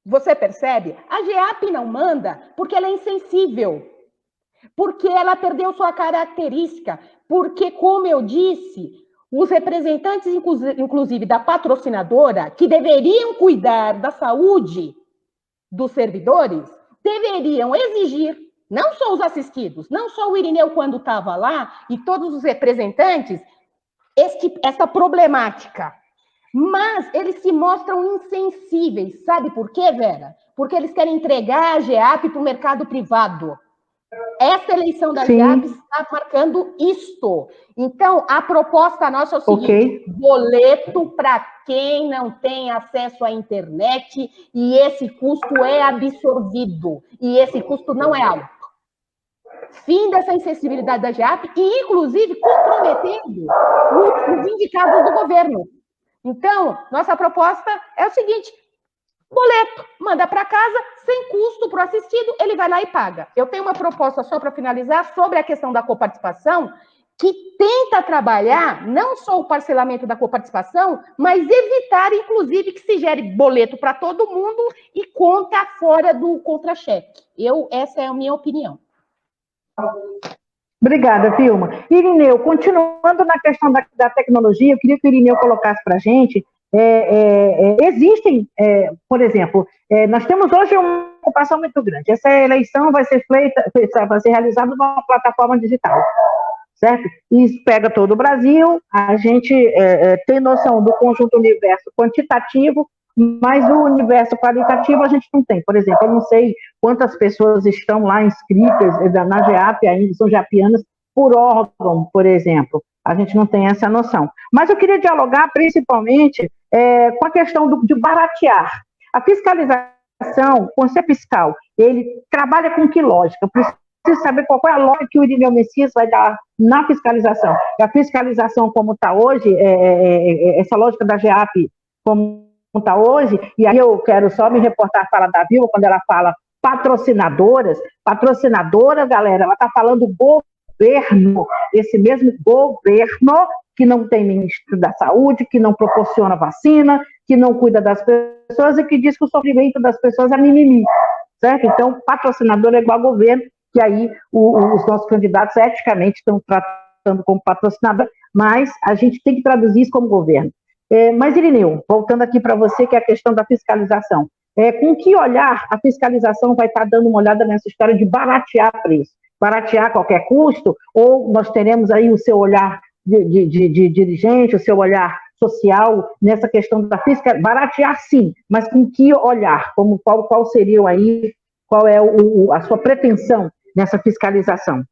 Você percebe? A GEAP não manda porque ela é insensível, porque ela perdeu sua característica, porque, como eu disse, os representantes, inclusive da patrocinadora, que deveriam cuidar da saúde dos servidores, deveriam exigir, não só os assistidos, não só o Irineu quando estava lá, e todos os representantes, essa problemática. Mas eles se mostram insensíveis. Sabe por quê, Vera? Porque eles querem entregar a GEAP para o mercado privado. Essa eleição da GEAP está marcando isto. Então, a proposta nossa é o seguinte, boleto para quem não tem acesso à internet, e esse custo é absorvido, e esse custo não é alto. Fim dessa insensibilidade da GEAP, e, inclusive, comprometendo os indicados do governo. Então, nossa proposta é o seguinte, boleto, manda para casa, sem custo para o assistido, ele vai lá e paga. Eu tenho uma proposta, só para finalizar, sobre a questão da coparticipação, que tenta trabalhar não só o parcelamento da coparticipação, mas evitar, inclusive, que se gere boleto para todo mundo e conta fora do contra-cheque. Essa é a minha opinião. Obrigada, Vilma. Irineu, continuando na questão da tecnologia, eu queria que o Irineu colocasse para a gente, existem, por exemplo, nós temos hoje uma ocupação muito grande. Essa eleição vai ser realizada numa plataforma digital, certo? Isso pega todo o Brasil, a gente tem noção do conjunto universo quantitativo, mas o universo qualitativo a gente não tem. Por exemplo, eu não sei quantas pessoas estão lá inscritas na GEAP ainda, são geapianas, por órgão, por exemplo. A gente não tem essa noção. Mas eu queria dialogar principalmente com a questão de baratear. A fiscalização, o Conselho Fiscal, ele trabalha com que lógica? Eu preciso saber qual é a lógica que o Irineu Messias vai dar na fiscalização. A fiscalização como está hoje, essa lógica da GEAP como está hoje, e aí eu quero só me reportar a fala da Vilma, quando ela fala patrocinadoras, galera, ela está falando governo, esse mesmo governo que não tem ministro da saúde, que não proporciona vacina, que não cuida das pessoas e que diz que o sofrimento das pessoas é mimimi, certo? Então, patrocinador é igual a governo, que aí os nossos candidatos eticamente estão tratando como patrocinador, mas a gente tem que traduzir isso como governo. Mas, Irineu, voltando aqui para você, que é a questão da fiscalização. Com que olhar a fiscalização vai estar dando uma olhada nessa história de baratear preço? Baratear qualquer custo? Ou nós teremos aí o seu olhar de dirigente, o seu olhar social nessa questão da fiscalização? Baratear, sim, mas com que olhar? Qual seria aí, qual é a sua pretensão nessa fiscalização?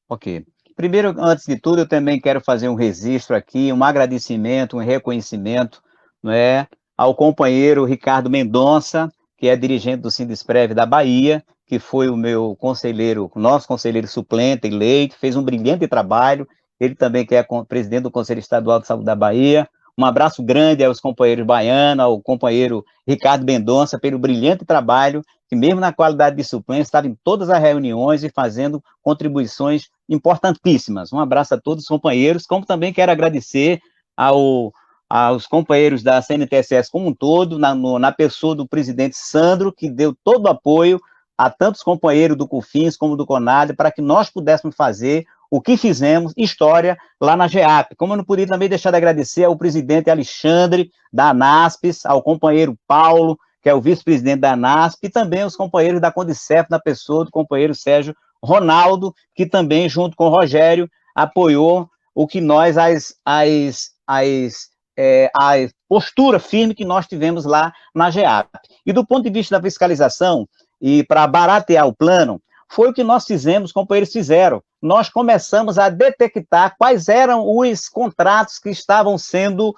Ok. Primeiro, antes de tudo, eu também quero fazer um registro aqui, um agradecimento, um reconhecimento, não é, ao companheiro Ricardo Mendonça, que é dirigente do Sindesprev da Bahia, que foi o meu conselheiro, nosso conselheiro suplente eleito, fez um brilhante trabalho, ele também que é presidente do Conselho Estadual de Saúde da Bahia. Um abraço grande aos companheiros baianos, ao companheiro Ricardo Mendonça, pelo brilhante trabalho, que mesmo na qualidade de suplente, estava em todas as reuniões e fazendo contribuições importantíssimas. Um abraço a todos os companheiros, como também quero agradecer aos companheiros da CNTSS como um todo, na pessoa do presidente Sandro, que deu todo o apoio a tantos companheiros do COFINS como do CONAD, para que nós pudéssemos fazer o que fizemos, história, lá na GEAP. Como eu não podia também deixar de agradecer ao presidente Alexandre, da ANASPES, ao companheiro Paulo, que é o vice-presidente da ANASP, e também os companheiros da Condicef, na pessoa do companheiro Sérgio Ronaldo, que também, junto com o Rogério, apoiou o que nós, a postura firme que nós tivemos lá na GEAP. E do ponto de vista da fiscalização, e para baratear o plano, foi o que nós fizemos, companheiros fizeram. Nós começamos a detectar quais eram os contratos que estavam sendo,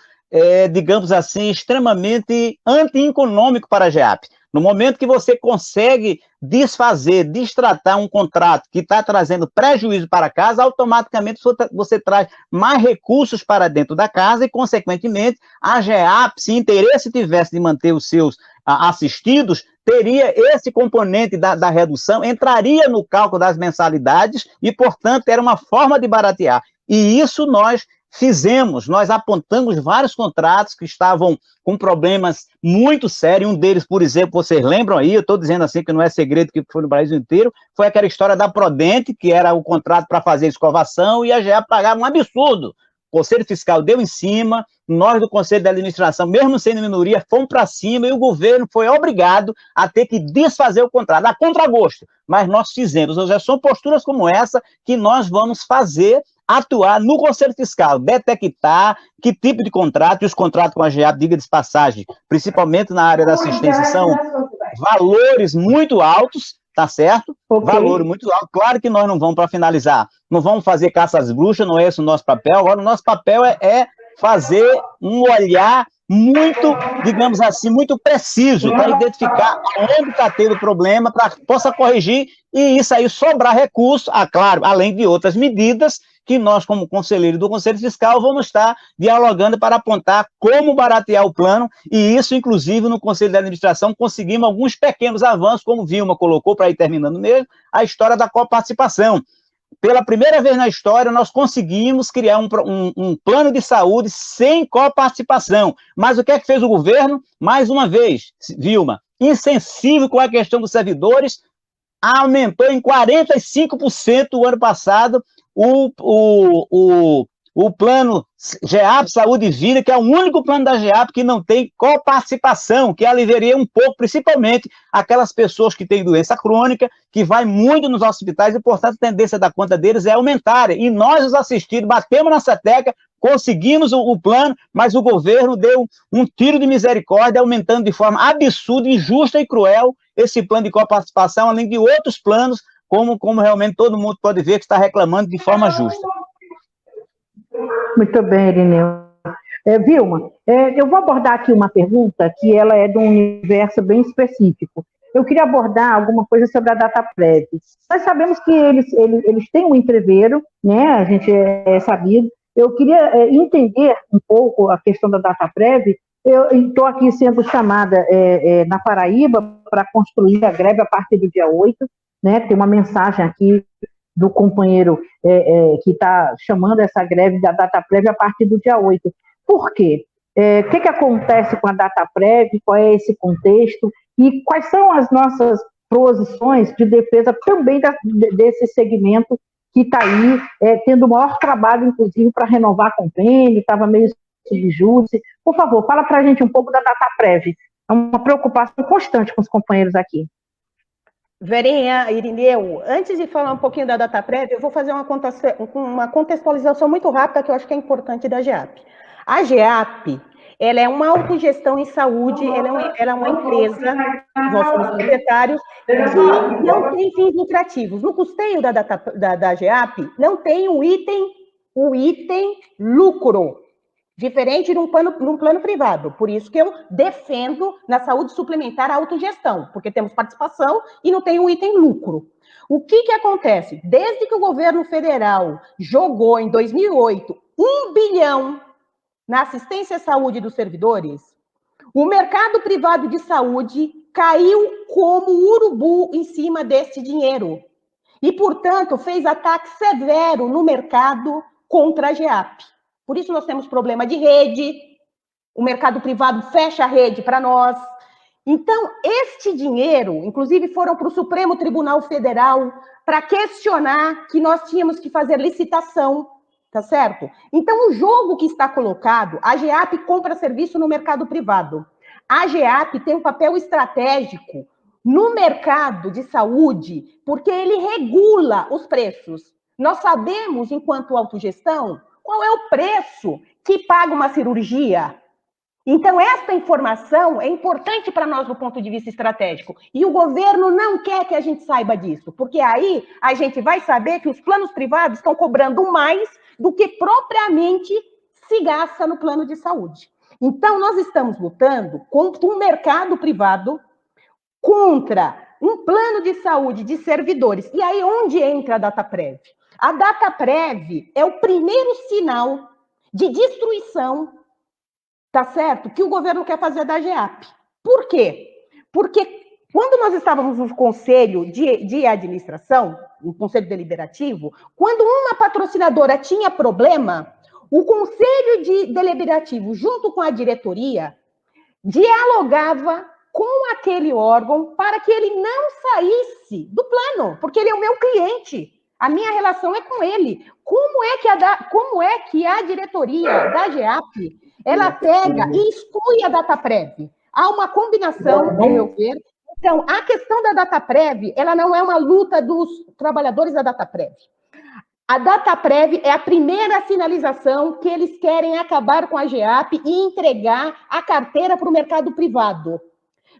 digamos assim, extremamente anti-econômico para a GEAP. No momento que você consegue desfazer, destratar um contrato que está trazendo prejuízo para a casa, automaticamente você traz mais recursos para dentro da casa e, consequentemente, a GEAP, se interesse tivesse de manter os seus assistidos, teria esse componente da redução, entraria no cálculo das mensalidades e, portanto, era uma forma de baratear. E isso nós fizemos, nós apontamos vários contratos que estavam com problemas muito sérios. Um deles, por exemplo, vocês lembram aí, eu estou dizendo assim que não é segredo, que foi no Brasil inteiro, foi aquela história da Prodente, que era o contrato para fazer escovação, e a GEAP pagava um absurdo. O Conselho Fiscal deu em cima, nós do Conselho de Administração, mesmo sendo minoria, fomos para cima e o governo foi obrigado a ter que desfazer o contrato, a contragosto. Mas nós fizemos, ou seja, são posturas como essa que nós vamos fazer, atuar no Conselho Fiscal, detectar que tipo de contrato, e os contratos com a GEAP, diga de passagem, principalmente na área da assistência, são valores muito altos, tá certo? Okay. Valor muito alto. Claro que nós não vamos, para finalizar, não vamos fazer caça às bruxas, não é esse o nosso papel. Agora, o nosso papel é fazer um olhar muito, digamos assim, muito preciso para identificar onde está tendo problema, para que possa corrigir e isso aí sobrar recurso, claro, além de outras medidas que nós, como conselheiros do Conselho Fiscal, vamos estar dialogando para apontar como baratear o plano, e isso, inclusive, no Conselho de Administração, conseguimos alguns pequenos avanços, como Vilma colocou, para ir terminando mesmo, a história da coparticipação. Pela primeira vez na história, nós conseguimos criar um plano de saúde sem coparticipação. Mas o que é que fez o governo? Mais uma vez, Vilma, insensível com a questão dos servidores, aumentou em 45% o ano passado o plano GEAP Saúde e Vida, que é o único plano da GEAP que não tem coparticipação, que aliviaria um pouco, principalmente aquelas pessoas que têm doença crônica, que vai muito nos hospitais e, portanto, a tendência da conta deles é aumentar. E nós, os assistidos, batemos nessa tecla, conseguimos o plano, mas o governo deu um tiro de misericórdia, aumentando de forma absurda, injusta e cruel esse plano de coparticipação, além de outros planos, como realmente todo mundo pode ver que está reclamando de forma justa. Muito bem, Irineu. Vilma, eu vou abordar aqui uma pergunta que ela é de um universo bem específico. Eu queria abordar alguma coisa sobre a DataPrev. Nós sabemos que eles têm um entreveiro, né? A gente é sabido. Eu queria entender um pouco a questão da DataPrev. Eu estou aqui sendo chamada na Paraíba para construir a greve a partir do dia 8, né? Tem uma mensagem aqui do companheiro que está chamando essa greve da DataPrev a partir do dia 8. Por quê? O que acontece com a DataPrev? Qual é esse contexto? E quais são as nossas posições de defesa também desse segmento que está aí tendo o maior trabalho, inclusive, para renovar a convênio, estava meio subjúdice. Por favor, fala para a gente um pouco da DataPrev. É uma preocupação constante com os companheiros aqui. Verinha, Irineu, antes de falar um pouquinho da DataPrev, eu vou fazer uma contextualização muito rápida que eu acho que é importante da GEAP. A GEAP, ela é uma autogestão em saúde, ela é uma empresa, nós somos proprietários, que não tem fins lucrativos. No custeio da GEAP, não tem o item lucro, diferente de um plano privado. Por isso que eu defendo na saúde suplementar a autogestão, porque temos participação e não tem um item lucro. O que acontece? Desde que o governo federal jogou em 2008 1 bilhão na assistência à saúde dos servidores, o mercado privado de saúde caiu como urubu em cima desse dinheiro. E, portanto, fez ataque severo no mercado contra a GEAP. Por isso nós temos problema de rede, o mercado privado fecha a rede para nós. Então, este dinheiro, inclusive foram para o Supremo Tribunal Federal para questionar que nós tínhamos que fazer licitação, tá certo? Então, o jogo que está colocado, a GEAP compra serviço no mercado privado. A GEAP tem um papel estratégico no mercado de saúde, porque ele regula os preços. Nós sabemos, enquanto autogestão, qual é o preço que paga uma cirurgia? Então, essa informação é importante para nós do ponto de vista estratégico. E o governo não quer que a gente saiba disso, porque aí a gente vai saber que os planos privados estão cobrando mais do que propriamente se gasta no plano de saúde. Então, nós estamos lutando contra um mercado privado, contra um plano de saúde de servidores. E aí, onde entra a DataPrev? A DataPrev é o primeiro sinal de destruição, tá certo? Que o governo quer fazer da GEAP. Por quê? Porque quando nós estávamos no conselho de administração, no conselho deliberativo, quando uma patrocinadora tinha problema, o conselho deliberativo, junto com a diretoria, dialogava com aquele órgão para que ele não saísse do plano, porque ele é o meu cliente. A minha relação é com ele. Como é que a diretoria da GEAP ela pega e exclui a DataPrev? Há uma combinação, ao meu ver. Então, a questão da DataPrev, ela não é uma luta dos trabalhadores da DataPrev. A DataPrev é a primeira sinalização que eles querem acabar com a GEAP e entregar a carteira para o mercado privado.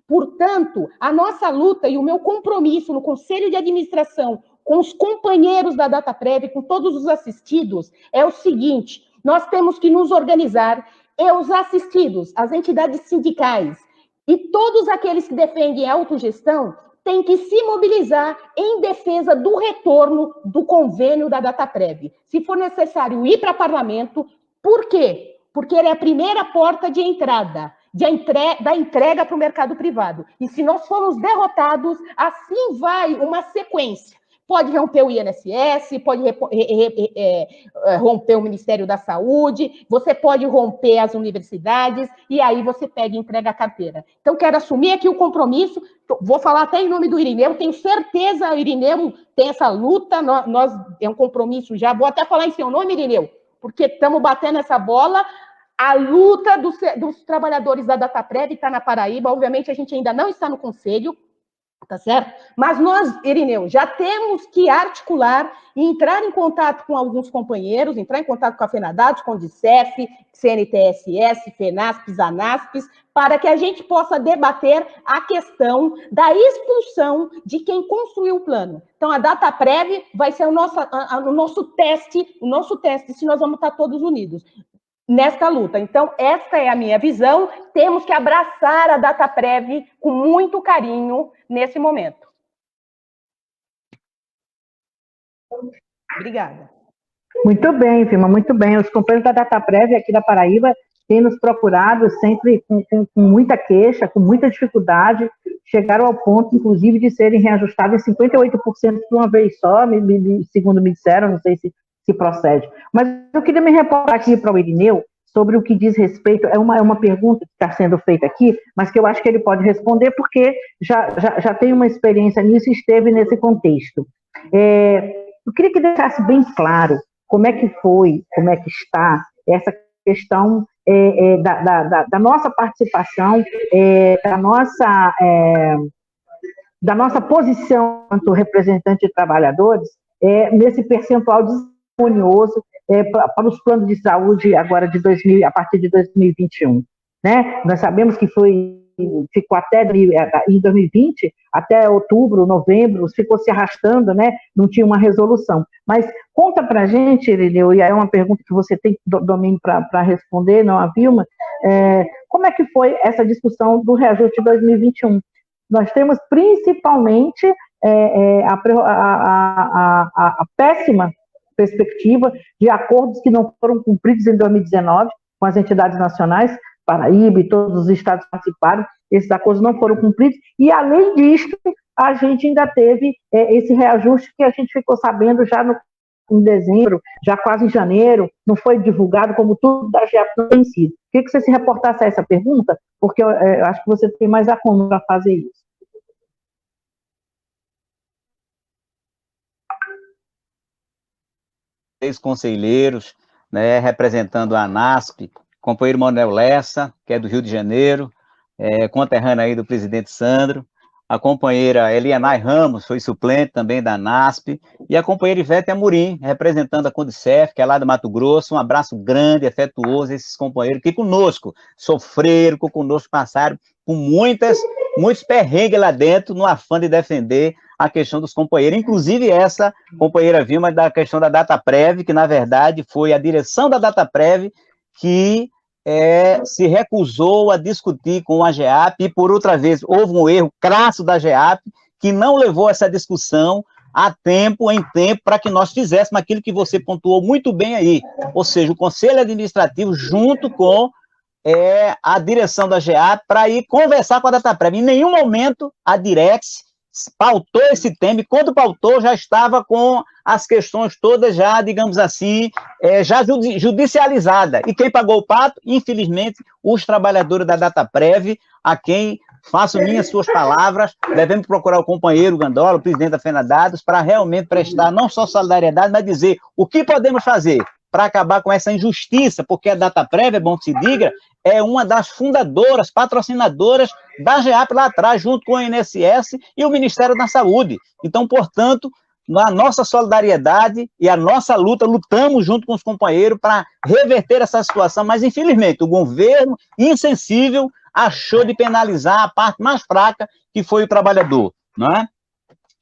Portanto, a nossa luta e o meu compromisso no Conselho de Administração com os companheiros da DataPrev, com todos os assistidos, é o seguinte: nós temos que nos organizar, e os assistidos, as entidades sindicais e todos aqueles que defendem a autogestão têm que se mobilizar em defesa do retorno do convênio da DataPrev. Se for necessário ir para parlamento, por quê? Porque ele é a primeira porta de entrada da entrega para o mercado privado. E se nós formos derrotados, assim vai uma sequência. Pode romper o INSS, pode romper o Ministério da Saúde, você pode romper as universidades, e aí você pega e entrega a carteira. Então, quero assumir aqui o compromisso, vou falar até em nome do Irineu, tenho certeza, o Irineu tem essa luta, nós é um compromisso já, vou até falar em seu nome, Irineu, porque estamos batendo essa bola. A luta dos trabalhadores da DataPrev está na Paraíba, obviamente a gente ainda não está no Conselho, tá certo? Mas nós, Irineu, já temos que articular e entrar em contato com alguns companheiros, entrar em contato com a FENADAT, com o DICEF, CNTSS, FENASPES, ANASPES, para que a gente possa debater a questão da expulsão de quem construiu o plano. Então, a DataPrev vai ser o nosso teste, se nós vamos estar todos unidos nesta luta. Então, esta é a minha visão. Temos que abraçar a DataPrev com muito carinho nesse momento. Obrigada. Muito bem, Vilma, muito bem. Os companheiros da DataPrev aqui da Paraíba têm nos procurado sempre com muita queixa, com muita dificuldade, chegaram ao ponto, inclusive, de serem reajustados em 58% de uma vez só, segundo me disseram, não sei se procede. Mas eu queria me reportar aqui para o Irineu sobre o que diz respeito, é uma pergunta que está sendo feita aqui, mas que eu acho que ele pode responder, porque já tem uma experiência nisso e esteve nesse contexto. Eu queria que deixasse bem claro como é que foi, como é que está essa questão da nossa participação, da nossa posição enquanto representante de trabalhadores, nesse percentual harmonioso para os planos de saúde agora a partir de 2021, né? Nós sabemos que ficou até em 2020, até outubro, novembro, ficou se arrastando, né? Não tinha uma resolução. Mas conta para a gente, Irineu, e aí é uma pergunta que você tem domínio para responder, não a Vilma, como é que foi essa discussão do reajuste de 2021? Nós temos principalmente a péssima perspectiva de acordos que não foram cumpridos em 2019 com as entidades nacionais, Paraíba e todos os estados participaram, esses acordos não foram cumpridos, e além disso, a gente ainda teve esse reajuste que a gente ficou sabendo já em dezembro, já quase em janeiro, não foi divulgado como tudo da GEAP tem sido. Queria que você se reportasse a essa pergunta, porque eu acho que você tem mais a como para fazer isso. Conselheiros, né, representando a ANASP, companheiro Manuel Lessa, que é do Rio de Janeiro, conterrâneo aí do presidente Sandro, a companheira Elianai Ramos foi suplente também da NASP, e a companheira Ivete Amorim, representando a Condicef, que é lá do Mato Grosso. Um abraço grande, afetuoso, esses companheiros que conosco sofreram, que conosco passaram por muitos perrengues lá dentro, no afã de defender a questão dos companheiros, inclusive essa companheira Vilma da questão da Dataprev, que na verdade foi a direção da Dataprev que se recusou a discutir com a GEAP, e por outra vez houve um erro crasso da GEAP, que não levou essa discussão em tempo, para que nós fizéssemos aquilo que você pontuou muito bem aí, ou seja, o Conselho Administrativo junto com a direção da GEAP, para ir conversar com a Dataprev. Em nenhum momento a Direx pautou esse tema, e quando pautou já estava com as questões todas já, digamos assim, já judicializada. E quem pagou o pato? Infelizmente, os trabalhadores da Dataprev, a quem faço minhas suas palavras, devemos procurar o companheiro Gandola, o presidente da FENADADOS, para realmente prestar não só solidariedade, mas dizer o que podemos fazer para acabar com essa injustiça, porque a Dataprev, é bom que se diga, é uma das fundadoras, patrocinadoras da GEAP lá atrás, junto com o INSS e o Ministério da Saúde. Então, portanto, na nossa solidariedade e a nossa luta, lutamos junto com os companheiros para reverter essa situação, mas infelizmente o governo, insensível, achou de penalizar a parte mais fraca, que foi o trabalhador, não é?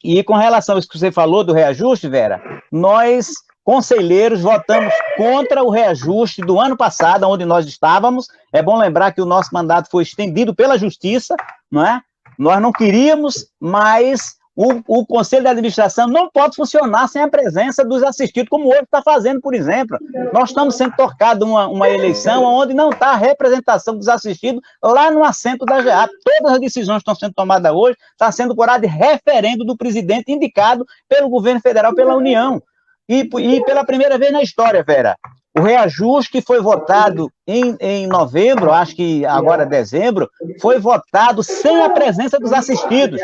E com relação a isso que você falou do reajuste, Vera, nós, conselheiros, votamos contra o reajuste do ano passado, onde nós estávamos. É bom lembrar que o nosso mandato foi estendido pela Justiça, não é? Nós não queríamos, mas o Conselho de Administração não pode funcionar sem a presença dos assistidos, como hoje está fazendo, por exemplo. Nós estamos sendo tocados uma eleição onde não está a representação dos assistidos lá no assento da GEAP. Todas as decisões que estão sendo tomadas hoje estão sendo por de referendo do presidente indicado pelo governo federal, pela União. E pela primeira vez na história, Vera, o reajuste que foi votado em novembro, acho que agora dezembro, foi votado sem a presença dos assistidos,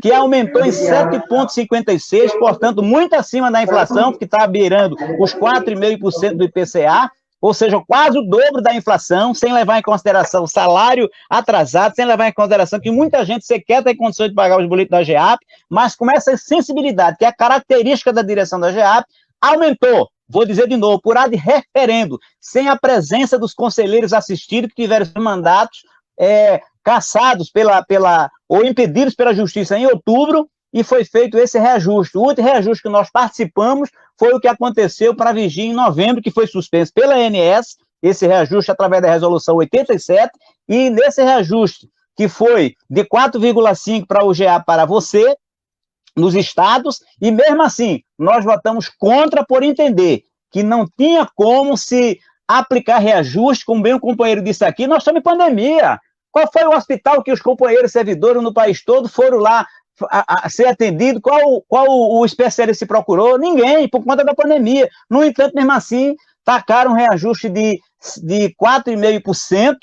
que aumentou em 7,56%, portanto, muito acima da inflação, que está beirando os 4,5% do IPCA, ou seja, quase o dobro da inflação, sem levar em consideração o salário atrasado, sem levar em consideração que muita gente sequer tem condições de pagar os boletos da GEAP, mas com essa sensibilidade, que é a característica da direção da GEAP, aumentou, vou dizer de novo, por de referendo, sem a presença dos conselheiros assistidos, que tiveram seus mandatos cassados ou impedidos pela Justiça em outubro, e foi feito esse reajuste. O último reajuste que nós participamos foi o que aconteceu para Vigia em novembro, que foi suspenso pela ANS, esse reajuste através da resolução 87, e nesse reajuste, que foi de 4,5 para o GA para você, nos estados, e mesmo assim, nós votamos contra por entender que não tinha como se aplicar reajuste, como bem o companheiro disse aqui, nós estamos em pandemia. Qual foi o hospital que os companheiros servidores no país todo foram lá a ser atendidos? Qual o especialista se procurou? Ninguém, por conta da pandemia. No entanto, mesmo assim, tacaram um reajuste de 4,5%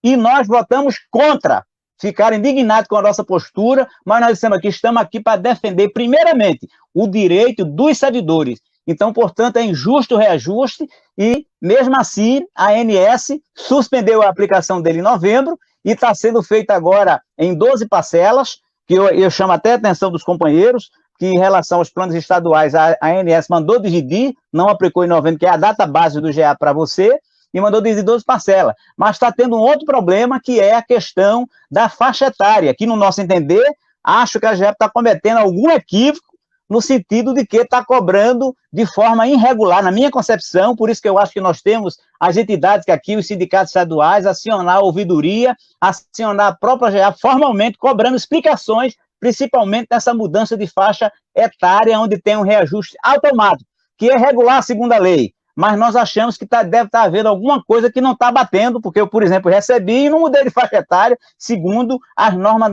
e nós votamos contra. Ficaram indignados com a nossa postura, mas nós dissemos aqui, estamos aqui para defender, primeiramente, o direito dos servidores. Então, portanto, é injusto o reajuste e, mesmo assim, a ANS suspendeu a aplicação dele em novembro e está sendo feito agora em 12 parcelas, que eu chamo até a atenção dos companheiros, que em relação aos planos estaduais, a ANS mandou dividir, não aplicou em novembro, que é a data base do GA para você, e mandou dividir 12 parcelas. Mas está tendo um outro problema, que é a questão da faixa etária, que, no nosso entender, acho que a GEP está cometendo algum equívoco, no sentido de que está cobrando de forma irregular, na minha concepção, por isso que eu acho que nós temos as entidades que aqui, os sindicatos estaduais, acionar a ouvidoria, acionar a própria GEAP formalmente, cobrando explicações, principalmente nessa mudança de faixa etária, onde tem um reajuste automático, que é regular segundo a lei, mas nós achamos que deve estar havendo alguma coisa que não está batendo, porque eu, por exemplo, recebi e não mudei de faixa etária, segundo as normas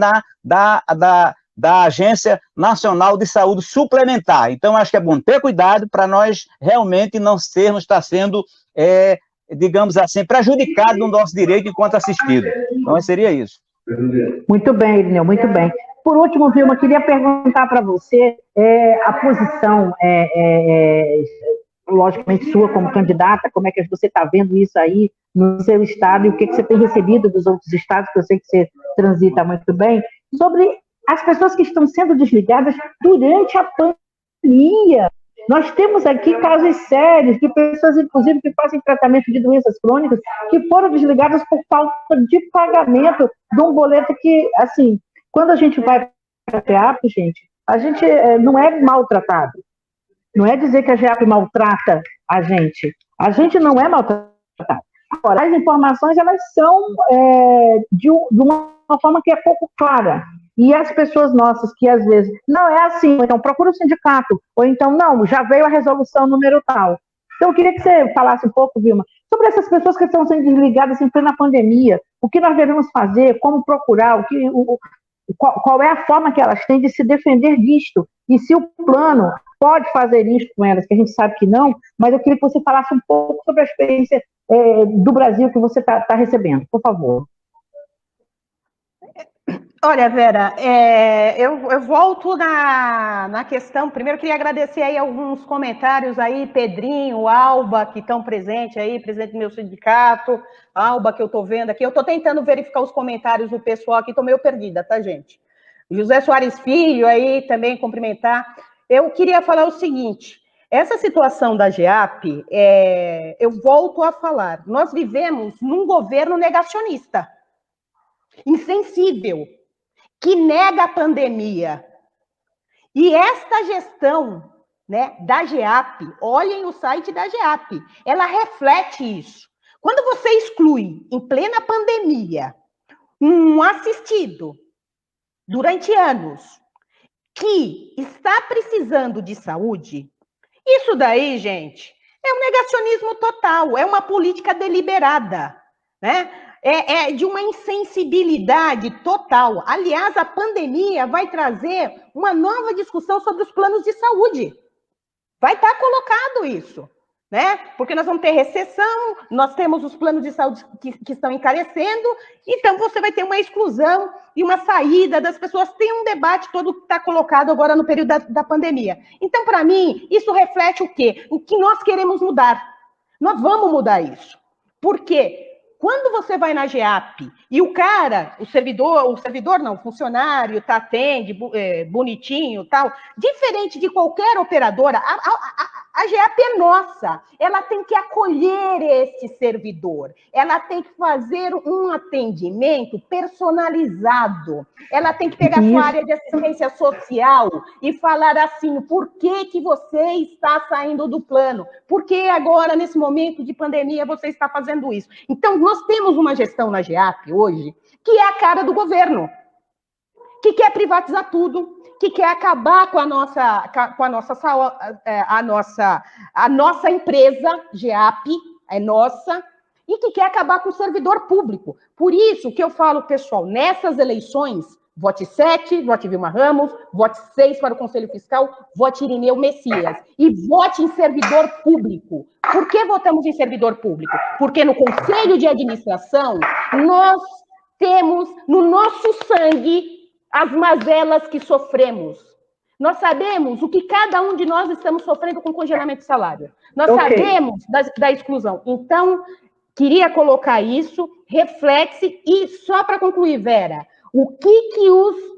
da Agência Nacional de Saúde Suplementar. Então, acho que é bom ter cuidado para nós realmente não estar sendo, digamos assim, prejudicado no nosso direito enquanto assistido. Então, seria isso. Muito bem, Irineu, muito bem. Por último, Vilma, queria perguntar para você a posição, logicamente, sua como candidata, como é que você está vendo isso aí no seu estado e o que você tem recebido dos outros estados, que eu sei que você transita muito bem, sobre as pessoas que estão sendo desligadas durante a pandemia. Nós temos aqui casos sérios de pessoas, inclusive, que fazem tratamento de doenças crônicas, que foram desligadas por falta de pagamento de um boleto que, assim, quando a gente vai para a GEAP, a gente não é maltratado. Não é dizer que a GEAP maltrata a gente não é maltratado. Agora, as informações, elas são de uma forma que é pouco clara. E as pessoas nossas que, às vezes, não é assim, então procura o sindicato, ou então, não, já veio a resolução número tal. Então, eu queria que você falasse um pouco, Vilma, sobre essas pessoas que estão sendo desligadas em plena pandemia, o que nós devemos fazer, como procurar, qual é a forma que elas têm de se defender disto, e se o plano pode fazer isso com elas, que a gente sabe que não, mas eu queria que você falasse um pouco sobre a experiência do Brasil que você está recebendo, por favor. Olha, Vera, eu volto na questão. Primeiro, queria agradecer aí alguns comentários aí, Pedrinho, Alba, que estão presentes aí, presidente do meu sindicato, Alba, que eu estou vendo aqui. Eu estou tentando verificar os comentários do pessoal aqui, estou meio perdida, tá, gente? José Soares Filho aí, também cumprimentar. Eu queria falar o seguinte, essa situação da GEAP, eu volto a falar, nós vivemos num governo negacionista, insensível, que nega a pandemia. E esta gestão, né, da GEAP, olhem o site da GEAP, ela reflete isso. Quando você exclui, em plena pandemia, um assistido, durante anos, que está precisando de saúde, isso daí, gente, é um negacionismo total, é uma política deliberada, né? É de uma insensibilidade total. Aliás, a pandemia vai trazer uma nova discussão sobre os planos de saúde. Vai estar colocado isso, né? Porque nós vamos ter recessão, nós temos os planos de saúde que estão encarecendo, então você vai ter uma exclusão e uma saída das pessoas. Tem um debate todo que está colocado agora no período da pandemia. Então, para mim, isso reflete o quê? O que nós queremos mudar. Nós vamos mudar isso. Por quê? Quando você vai na GEAP e o cara, o funcionário, tá, atende, bonitinho, tal, diferente de qualquer operadora, a GEAP é nossa, ela tem que acolher esse servidor, ela tem que fazer um atendimento personalizado, ela tem que pegar sua área de assistência social e falar assim, por que você está saindo do plano? Por que agora, nesse momento de pandemia, você está fazendo isso? Então, nós temos uma gestão na GEAP hoje que é a cara do governo, que quer privatizar tudo, que quer acabar com a nossa empresa, GEAP, é nossa, e que quer acabar com o servidor público. Por isso que eu falo, pessoal, nessas eleições, vote 7, vote Vilma Ramos, vote 6 para o Conselho Fiscal, vote Irineu Messias. E vote em servidor público. Por que votamos em servidor público? Porque no Conselho de Administração, nós temos no nosso sangue as mazelas que sofremos. Nós sabemos o que cada um de nós estamos sofrendo com congelamento de salário. Nós sabemos da exclusão. Então, queria colocar isso, reflete, e só para concluir, Vera, o que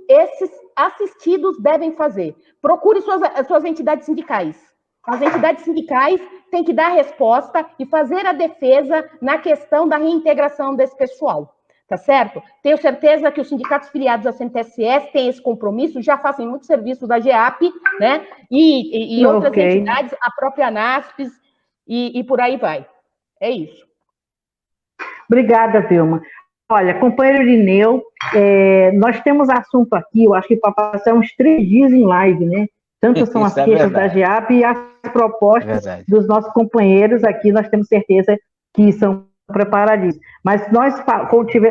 esses assistidos devem fazer? Procure suas entidades sindicais. As entidades sindicais têm que dar resposta e fazer a defesa na questão da reintegração desse pessoal. Tá certo? Tenho certeza que os sindicatos filiados à CNTS têm esse compromisso, já fazem muito serviço da GEAP, né? E outras entidades, a própria ANASPES, e por aí vai. É isso. Obrigada, Vilma. Olha, companheiro Irineu, nós temos assunto aqui, eu acho que para passar uns 3 dias em live, né? Tanto são as queixas da GEAP e as propostas dos nossos companheiros aqui, nós temos certeza que são preparadíssimos. Mas nós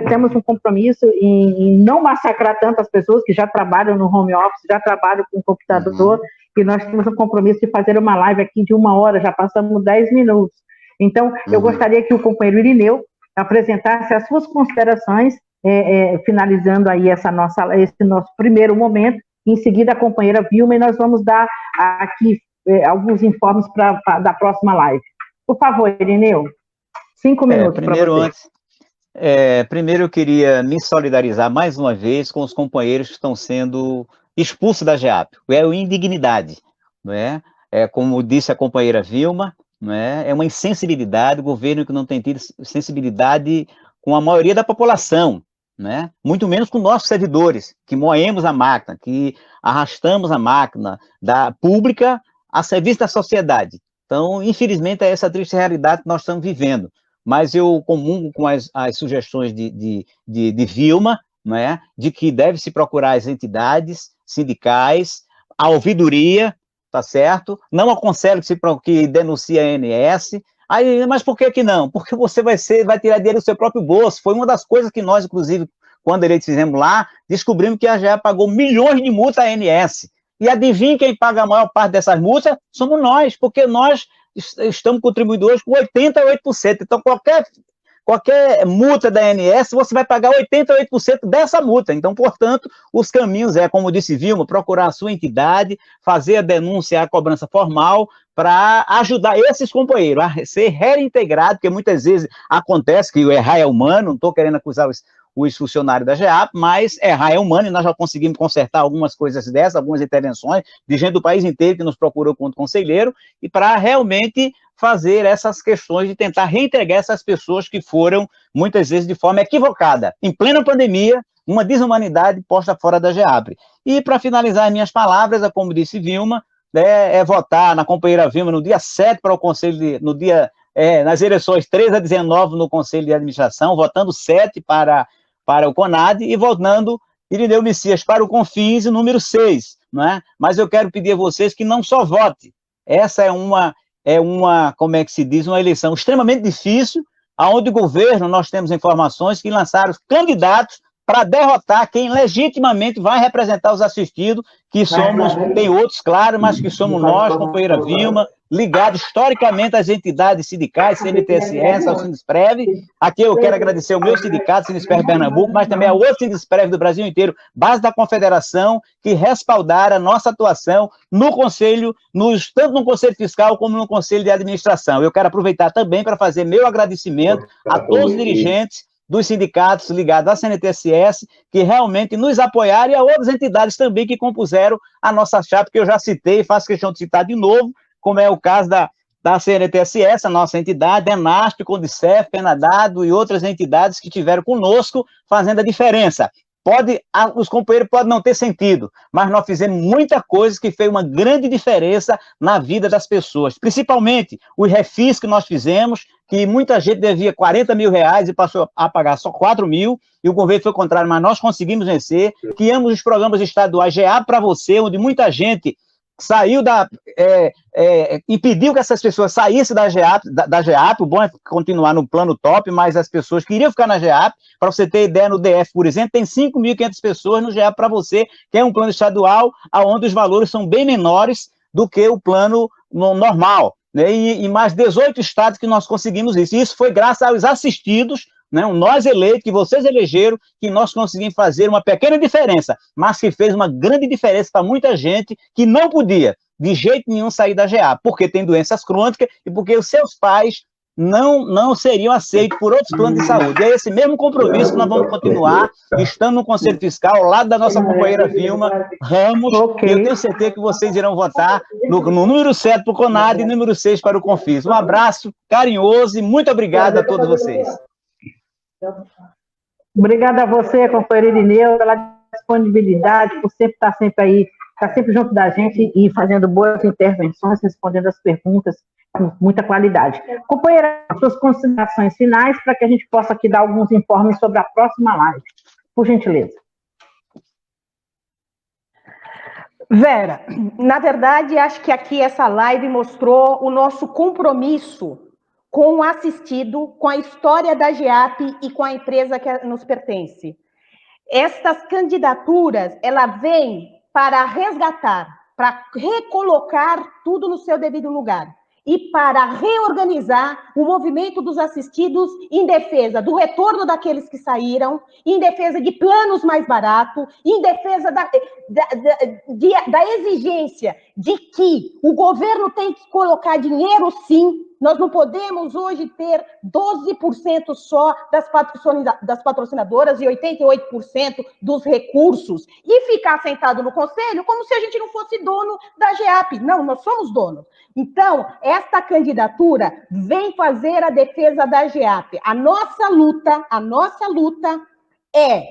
temos um compromisso em não massacrar tantas pessoas que já trabalham no home office, já trabalham com computador, e nós temos um compromisso de fazer uma live aqui de 1 hora, já passamos 10 minutos. Então, eu gostaria que o companheiro Irineu apresentasse as suas considerações, finalizando aí esse nosso primeiro momento. Em seguida, a companheira Vilma, e nós vamos dar aqui alguns informes da próxima live. Por favor, Irineu, 5 minutos para você. Primeiro eu queria me solidarizar mais uma vez com os companheiros que estão sendo expulsos da GEAP. É uma indignidade, não é? Como disse a companheira Vilma, não é? É uma insensibilidade, o governo que não tem tido sensibilidade com a maioria da população, né? Muito menos com nossos servidores, que moemos a máquina, que arrastamos a máquina da pública a serviço da sociedade. Então, infelizmente, é essa triste realidade que nós estamos vivendo. Mas eu comungo com as sugestões de Vilma, né, de que deve-se procurar as entidades sindicais, a ouvidoria, tá certo? Não aconselho que denuncie a ANS. Aí, mas por que não? Porque você vai tirar dinheiro do seu próprio bolso. Foi uma das coisas que nós, inclusive, quando eles fizemos lá, descobrimos que a GE pagou milhões de multa à ANS. E adivinha quem paga a maior parte dessas multas? Somos nós, porque nós estamos contribuidores com 88%. Então, qualquer multa da ANS, você vai pagar 88% dessa multa. Então, portanto, os caminhos como disse Vilma, procurar a sua entidade, fazer a denúncia, a cobrança formal, para ajudar esses companheiros a ser reintegrados, porque muitas vezes acontece que o errar é humano, não estou querendo acusar os funcionários da GEAP, mas errar é humano, e nós já conseguimos consertar algumas coisas dessas, algumas intervenções, de gente do país inteiro que nos procurou quanto conselheiro, e para realmente fazer essas questões de tentar reintegrar essas pessoas que foram, muitas vezes, de forma equivocada, em plena pandemia, uma desumanidade posta fora da GEAP. E, para finalizar as minhas palavras, como disse Vilma, votar na companheira Vilma no dia 7 para o Conselho, nas eleições 13 a 19 no Conselho de Administração, votando 7 para o CONAD e votando Irineu Messias para o Confins, o número 6, não é? Mas eu quero pedir a vocês que não só vote. Essa é uma, como é que se diz, uma eleição extremamente difícil, onde o governo, nós temos informações que lançaram os candidatos para derrotar quem legitimamente vai representar os assistidos, que somos, tem outros, claro, mas que somos nós, companheira Vilma, ligados historicamente às entidades sindicais, CNTSS, ao Sindesprev. Aqui eu quero agradecer ao meu sindicato, Sindesprev Pernambuco, mas também ao outro Sindesprev do Brasil inteiro, base da Confederação, que respaldaram a nossa atuação no Conselho, tanto no Conselho Fiscal como no Conselho de Administração. Eu quero aproveitar também para fazer meu agradecimento a todos os dirigentes dos sindicatos ligados à CNTSS, que realmente nos apoiaram, e a outras entidades também que compuseram a nossa chapa, que eu já citei, faço questão de citar de novo, como é o caso da CNTSS, a nossa entidade, ENASP, Condicef, Penadado e outras entidades que tiveram conosco fazendo a diferença. Os companheiros podem não ter sentido, mas nós fizemos muita coisa que fez uma grande diferença na vida das pessoas, principalmente os refis que nós fizemos, que muita gente devia 40 mil reais e passou a pagar só 4 mil, e o governo foi contrário, mas nós conseguimos vencer. Criamos os programas estaduais GEAP para você, onde muita gente saiu impediu que essas pessoas saíssem da GEAP, o bom é continuar no plano top, mas as pessoas queriam ficar na GEAP. Para você ter ideia, no DF, por exemplo, tem 5.500 pessoas no GEAP para você, que é um plano estadual, onde os valores são bem menores do que o plano normal, né? E mais 18 estados que nós conseguimos isso. E isso foi graças aos assistidos, né, nós eleitos, que vocês elegeram, que nós conseguimos fazer uma pequena diferença, mas que fez uma grande diferença para muita gente que não podia, de jeito nenhum, sair da GEAP, porque tem doenças crônicas e porque os seus pais não seriam aceitos por outros planos de saúde. É esse mesmo compromisso que nós vamos continuar, estando no Conselho Fiscal, ao lado da nossa companheira Vilma Ramos, e eu tenho certeza que vocês irão votar no número 7 para o CONAD e número 6 para o Confins. Um abraço carinhoso e muito obrigado a todos vocês. Obrigada a você, companheiro Irineu, pela disponibilidade, por sempre estar sempre aí, estar sempre junto da gente e fazendo boas intervenções, respondendo as perguntas com muita qualidade. Companheira, suas considerações finais para que a gente possa aqui dar alguns informes sobre a próxima live, por gentileza. Vera, na verdade, acho que aqui essa live mostrou o nosso compromisso com o assistido, com a história da GEAP e com a empresa que nos pertence. Estas candidaturas, ela vem para resgatar, para recolocar tudo no seu devido lugar e para reorganizar o movimento dos assistidos em defesa do retorno daqueles que saíram, em defesa de planos mais baratos, em defesa da exigência de que o governo tem que colocar dinheiro, sim, Nós não podemos hoje ter 12% só das patrocinadoras e 88% dos recursos e ficar sentado no conselho como se a gente não fosse dono da GEAP. Não, nós somos donos. Então, esta candidatura vem fazer a defesa da GEAP. A nossa luta é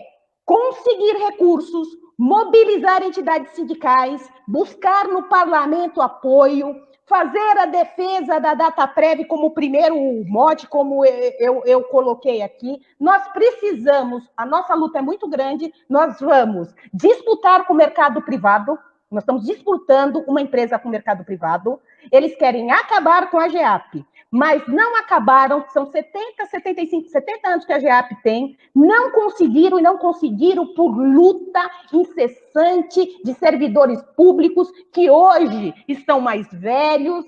conseguir recursos, mobilizar entidades sindicais, buscar no parlamento apoio, fazer a defesa da Dataprev como primeiro mote, como eu coloquei aqui. Nós precisamos, a nossa luta é muito grande, nós vamos disputar com o mercado privado, nós estamos disputando uma empresa com o mercado privado, eles querem acabar com a GEAP, mas não acabaram, são 70 anos que a GEAP tem, não conseguiram por luta incessante de servidores públicos que hoje estão mais velhos,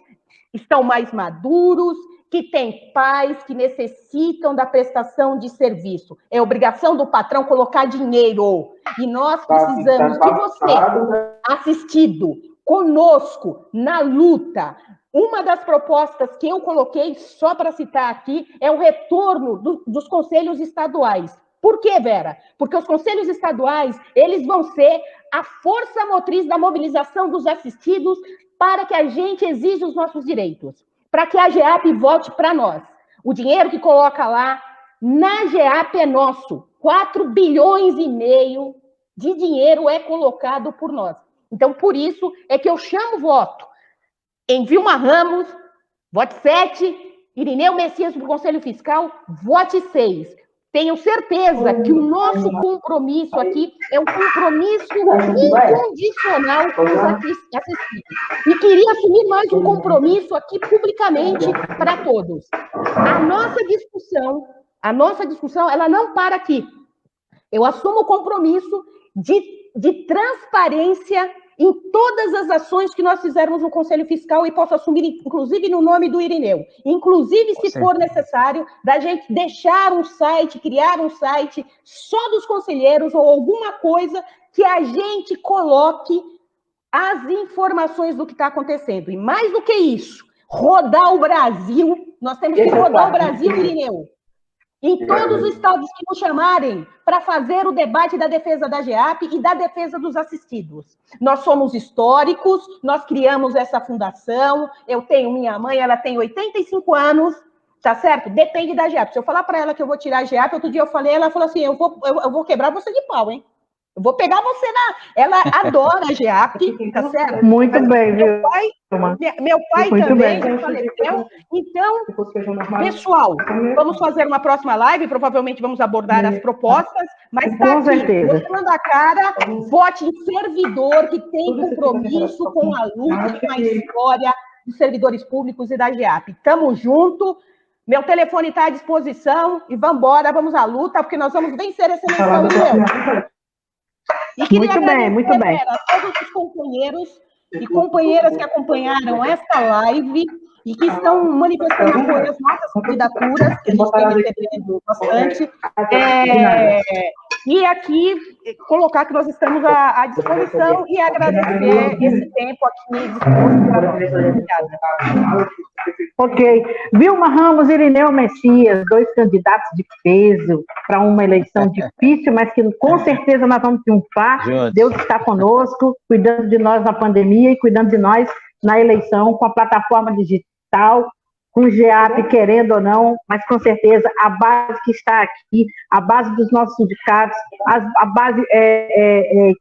estão mais maduros, que têm pais que necessitam da prestação de serviço. É obrigação do patrão colocar dinheiro. E nós precisamos de você, assistido conosco na luta. Uma das propostas que eu coloquei, só para citar aqui, é o retorno dos conselhos estaduais. Por quê, Vera? Porque os conselhos estaduais, eles vão ser a força motriz da mobilização dos assistidos para que a gente exija os nossos direitos, para que a GEAP volte para nós. O dinheiro que coloca lá na GEAP é nosso. 4,5 bilhões de dinheiro é colocado por nós. Então, por isso é que eu chamo voto em Vilma Ramos, vote 7, Irineu Messias para o Conselho Fiscal, vote 6. Tenho certeza que o nosso compromisso aqui é um compromisso incondicional com os assistidos. E queria assumir mais um compromisso aqui publicamente para todos. A nossa discussão, ela não para aqui. Eu assumo o compromisso de transparência em todas as ações que nós fizermos no Conselho Fiscal e posso assumir, inclusive, no nome do Irineu. Inclusive, se for necessário, da gente deixar um site, criar um site só dos conselheiros ou alguma coisa que a gente coloque as informações do que está acontecendo. E mais do que isso, rodar o Brasil, nós temos que rodar o Brasil, Irineu. Em todos os estados que nos chamarem para fazer o debate da defesa da GEAP e da defesa dos assistidos. Nós somos históricos, nós criamos essa fundação, eu tenho minha mãe, ela tem 85 anos, tá certo? Depende da GEAP. Se eu falar para ela que eu vou tirar a GEAP, outro dia eu falei, ela falou assim, eu vou quebrar você de pau, hein? Eu vou pegar você na... Ela adora a GEAP, tá certo? Muito bem, viu? Meu pai também já faleceu. Então, pessoal, vamos fazer uma próxima live, provavelmente vamos abordar as propostas, mas está aqui, mostrando a cara, vote em servidor que tem compromisso com a luta, com a história dos servidores públicos e da GEAP. Tamo junto, meu telefone está à disposição e vamos embora, vamos à luta, porque nós vamos vencer essa eleição, entendeu? E queria agradecer a todos os companheiros e companheiras que acompanharam esta live e que estão manifestando apoio às nossas candidaturas, que a gente tem recebendo bastante. E aqui, colocar que nós estamos à disposição e agradecer esse tempo aqui disposto para nós. Obrigada. Ok. Vilma Ramos e Irineu Messias, 2 candidatos de peso para uma eleição difícil, mas que com certeza nós vamos triunfar. Deus está conosco, cuidando de nós na pandemia e cuidando de nós na eleição, com a plataforma digital, com o GEAP, querendo ou não, mas com certeza a base que está aqui, a base dos nossos sindicatos, a base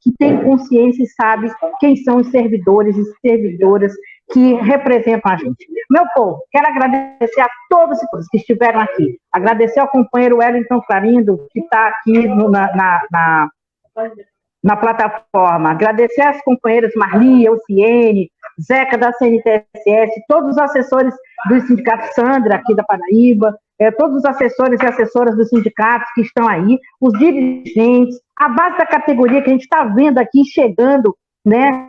que tem consciência e sabe quem são os servidores e servidoras que representam a gente. Meu povo, quero agradecer a todos e todas que estiveram aqui, agradecer ao companheiro Wellington Clarindo, que está aqui na plataforma, agradecer às companheiras Marli, Euciene, Zeca da CNTSS, todos os assessores do sindicato Sandra, aqui da Paraíba, todos os assessores e assessoras dos sindicatos que estão aí, os dirigentes, a base da categoria que a gente está vendo aqui, chegando, né,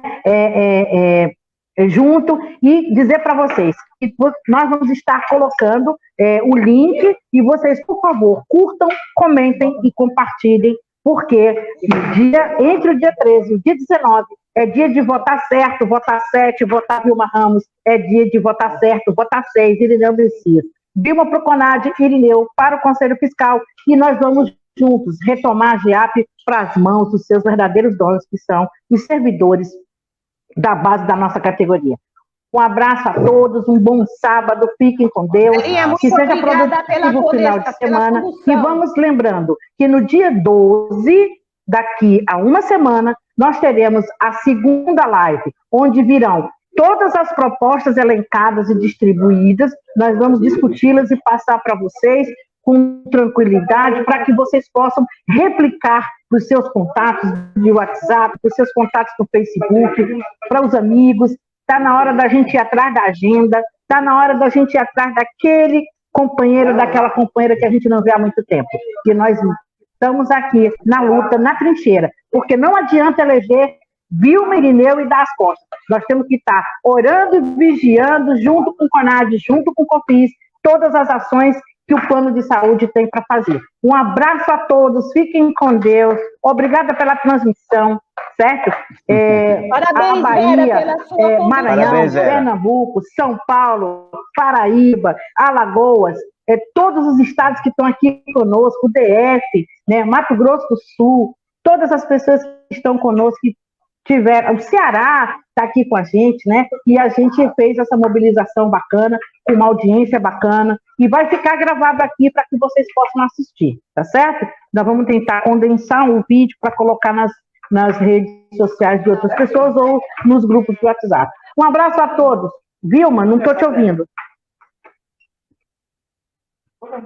junto, e dizer para vocês que nós vamos estar colocando o link, e vocês, por favor, curtam, comentem e compartilhem, porque entre o dia 13 e o dia 19 É dia de votar certo, votar 7, votar Vilma Ramos. É dia de votar certo, votar 6, Irineu Messias. Vilma para o CONAD, Irineu para o Conselho Fiscal. E nós vamos juntos retomar a GEAP para as mãos dos seus verdadeiros donos, que são os servidores da base da nossa categoria. Um abraço a todos, um bom sábado, fiquem com Deus, que seja produtivo o final de semana. E vamos lembrando que no dia 12, daqui a uma semana, nós teremos a segunda live, onde virão todas as propostas elencadas e distribuídas, nós vamos discuti-las e passar para vocês com tranquilidade, para que vocês possam replicar para os seus contatos de WhatsApp, para os seus contatos no Facebook, para os amigos. Está na hora da gente ir atrás da agenda, está na hora da gente ir atrás daquele companheiro, daquela companheira que a gente não vê há muito tempo. E nós estamos aqui na luta, na trincheira, porque não adianta eleger Vilma, Irineu e dar as costas. Nós temos que estar orando e vigiando, junto com o CONAD, junto com o COFINS, todas as ações que o plano de saúde tem para fazer. Um abraço a todos, fiquem com Deus, obrigada pela transmissão, certo? Parabéns, a Bahia, Vera, pela sua Maranhão, Parabéns, Pernambuco, São Paulo, Paraíba, Alagoas, todos os estados que estão aqui conosco, o DF, né, Mato Grosso do Sul, todas as pessoas que estão conosco, que tiveram, o Ceará está aqui com a gente, né? E a gente fez essa mobilização bacana, com uma audiência bacana, e vai ficar gravado aqui para que vocês possam assistir, tá certo? Nós vamos tentar condensar um vídeo para colocar nas redes sociais de outras pessoas ou nos grupos do WhatsApp. Um abraço a todos. Vilma, não estou te ouvindo.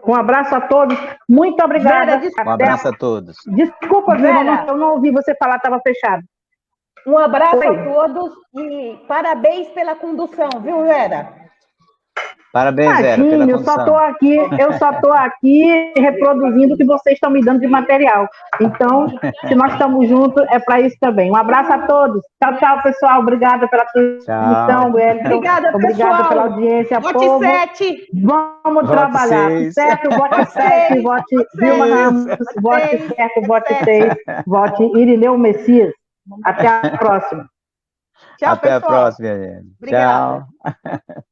Um abraço a todos. Muito obrigada. Um abraço a todos. Desculpa, Vilma, eu não ouvi você falar, estava fechado. Um abraço a todos e parabéns pela condução, viu, Vera? Parabéns, Vera, pela condução. Eu só estou aqui reproduzindo o que vocês estão me dando de material. Então, se nós estamos juntos, é para isso também. Um abraço a todos. Tchau, tchau, pessoal. Obrigada pela transmissão, Wellington. Obrigada pela audiência, povo. Vote 7. Vamos trabalhar. 6. Certo, vote 7, vote Vilma Ramos, vote certo, vote 6, vote Irineu Messias. Até a próxima. Tchau, Até pessoal. a próxima, gente. Obrigada. Tchau.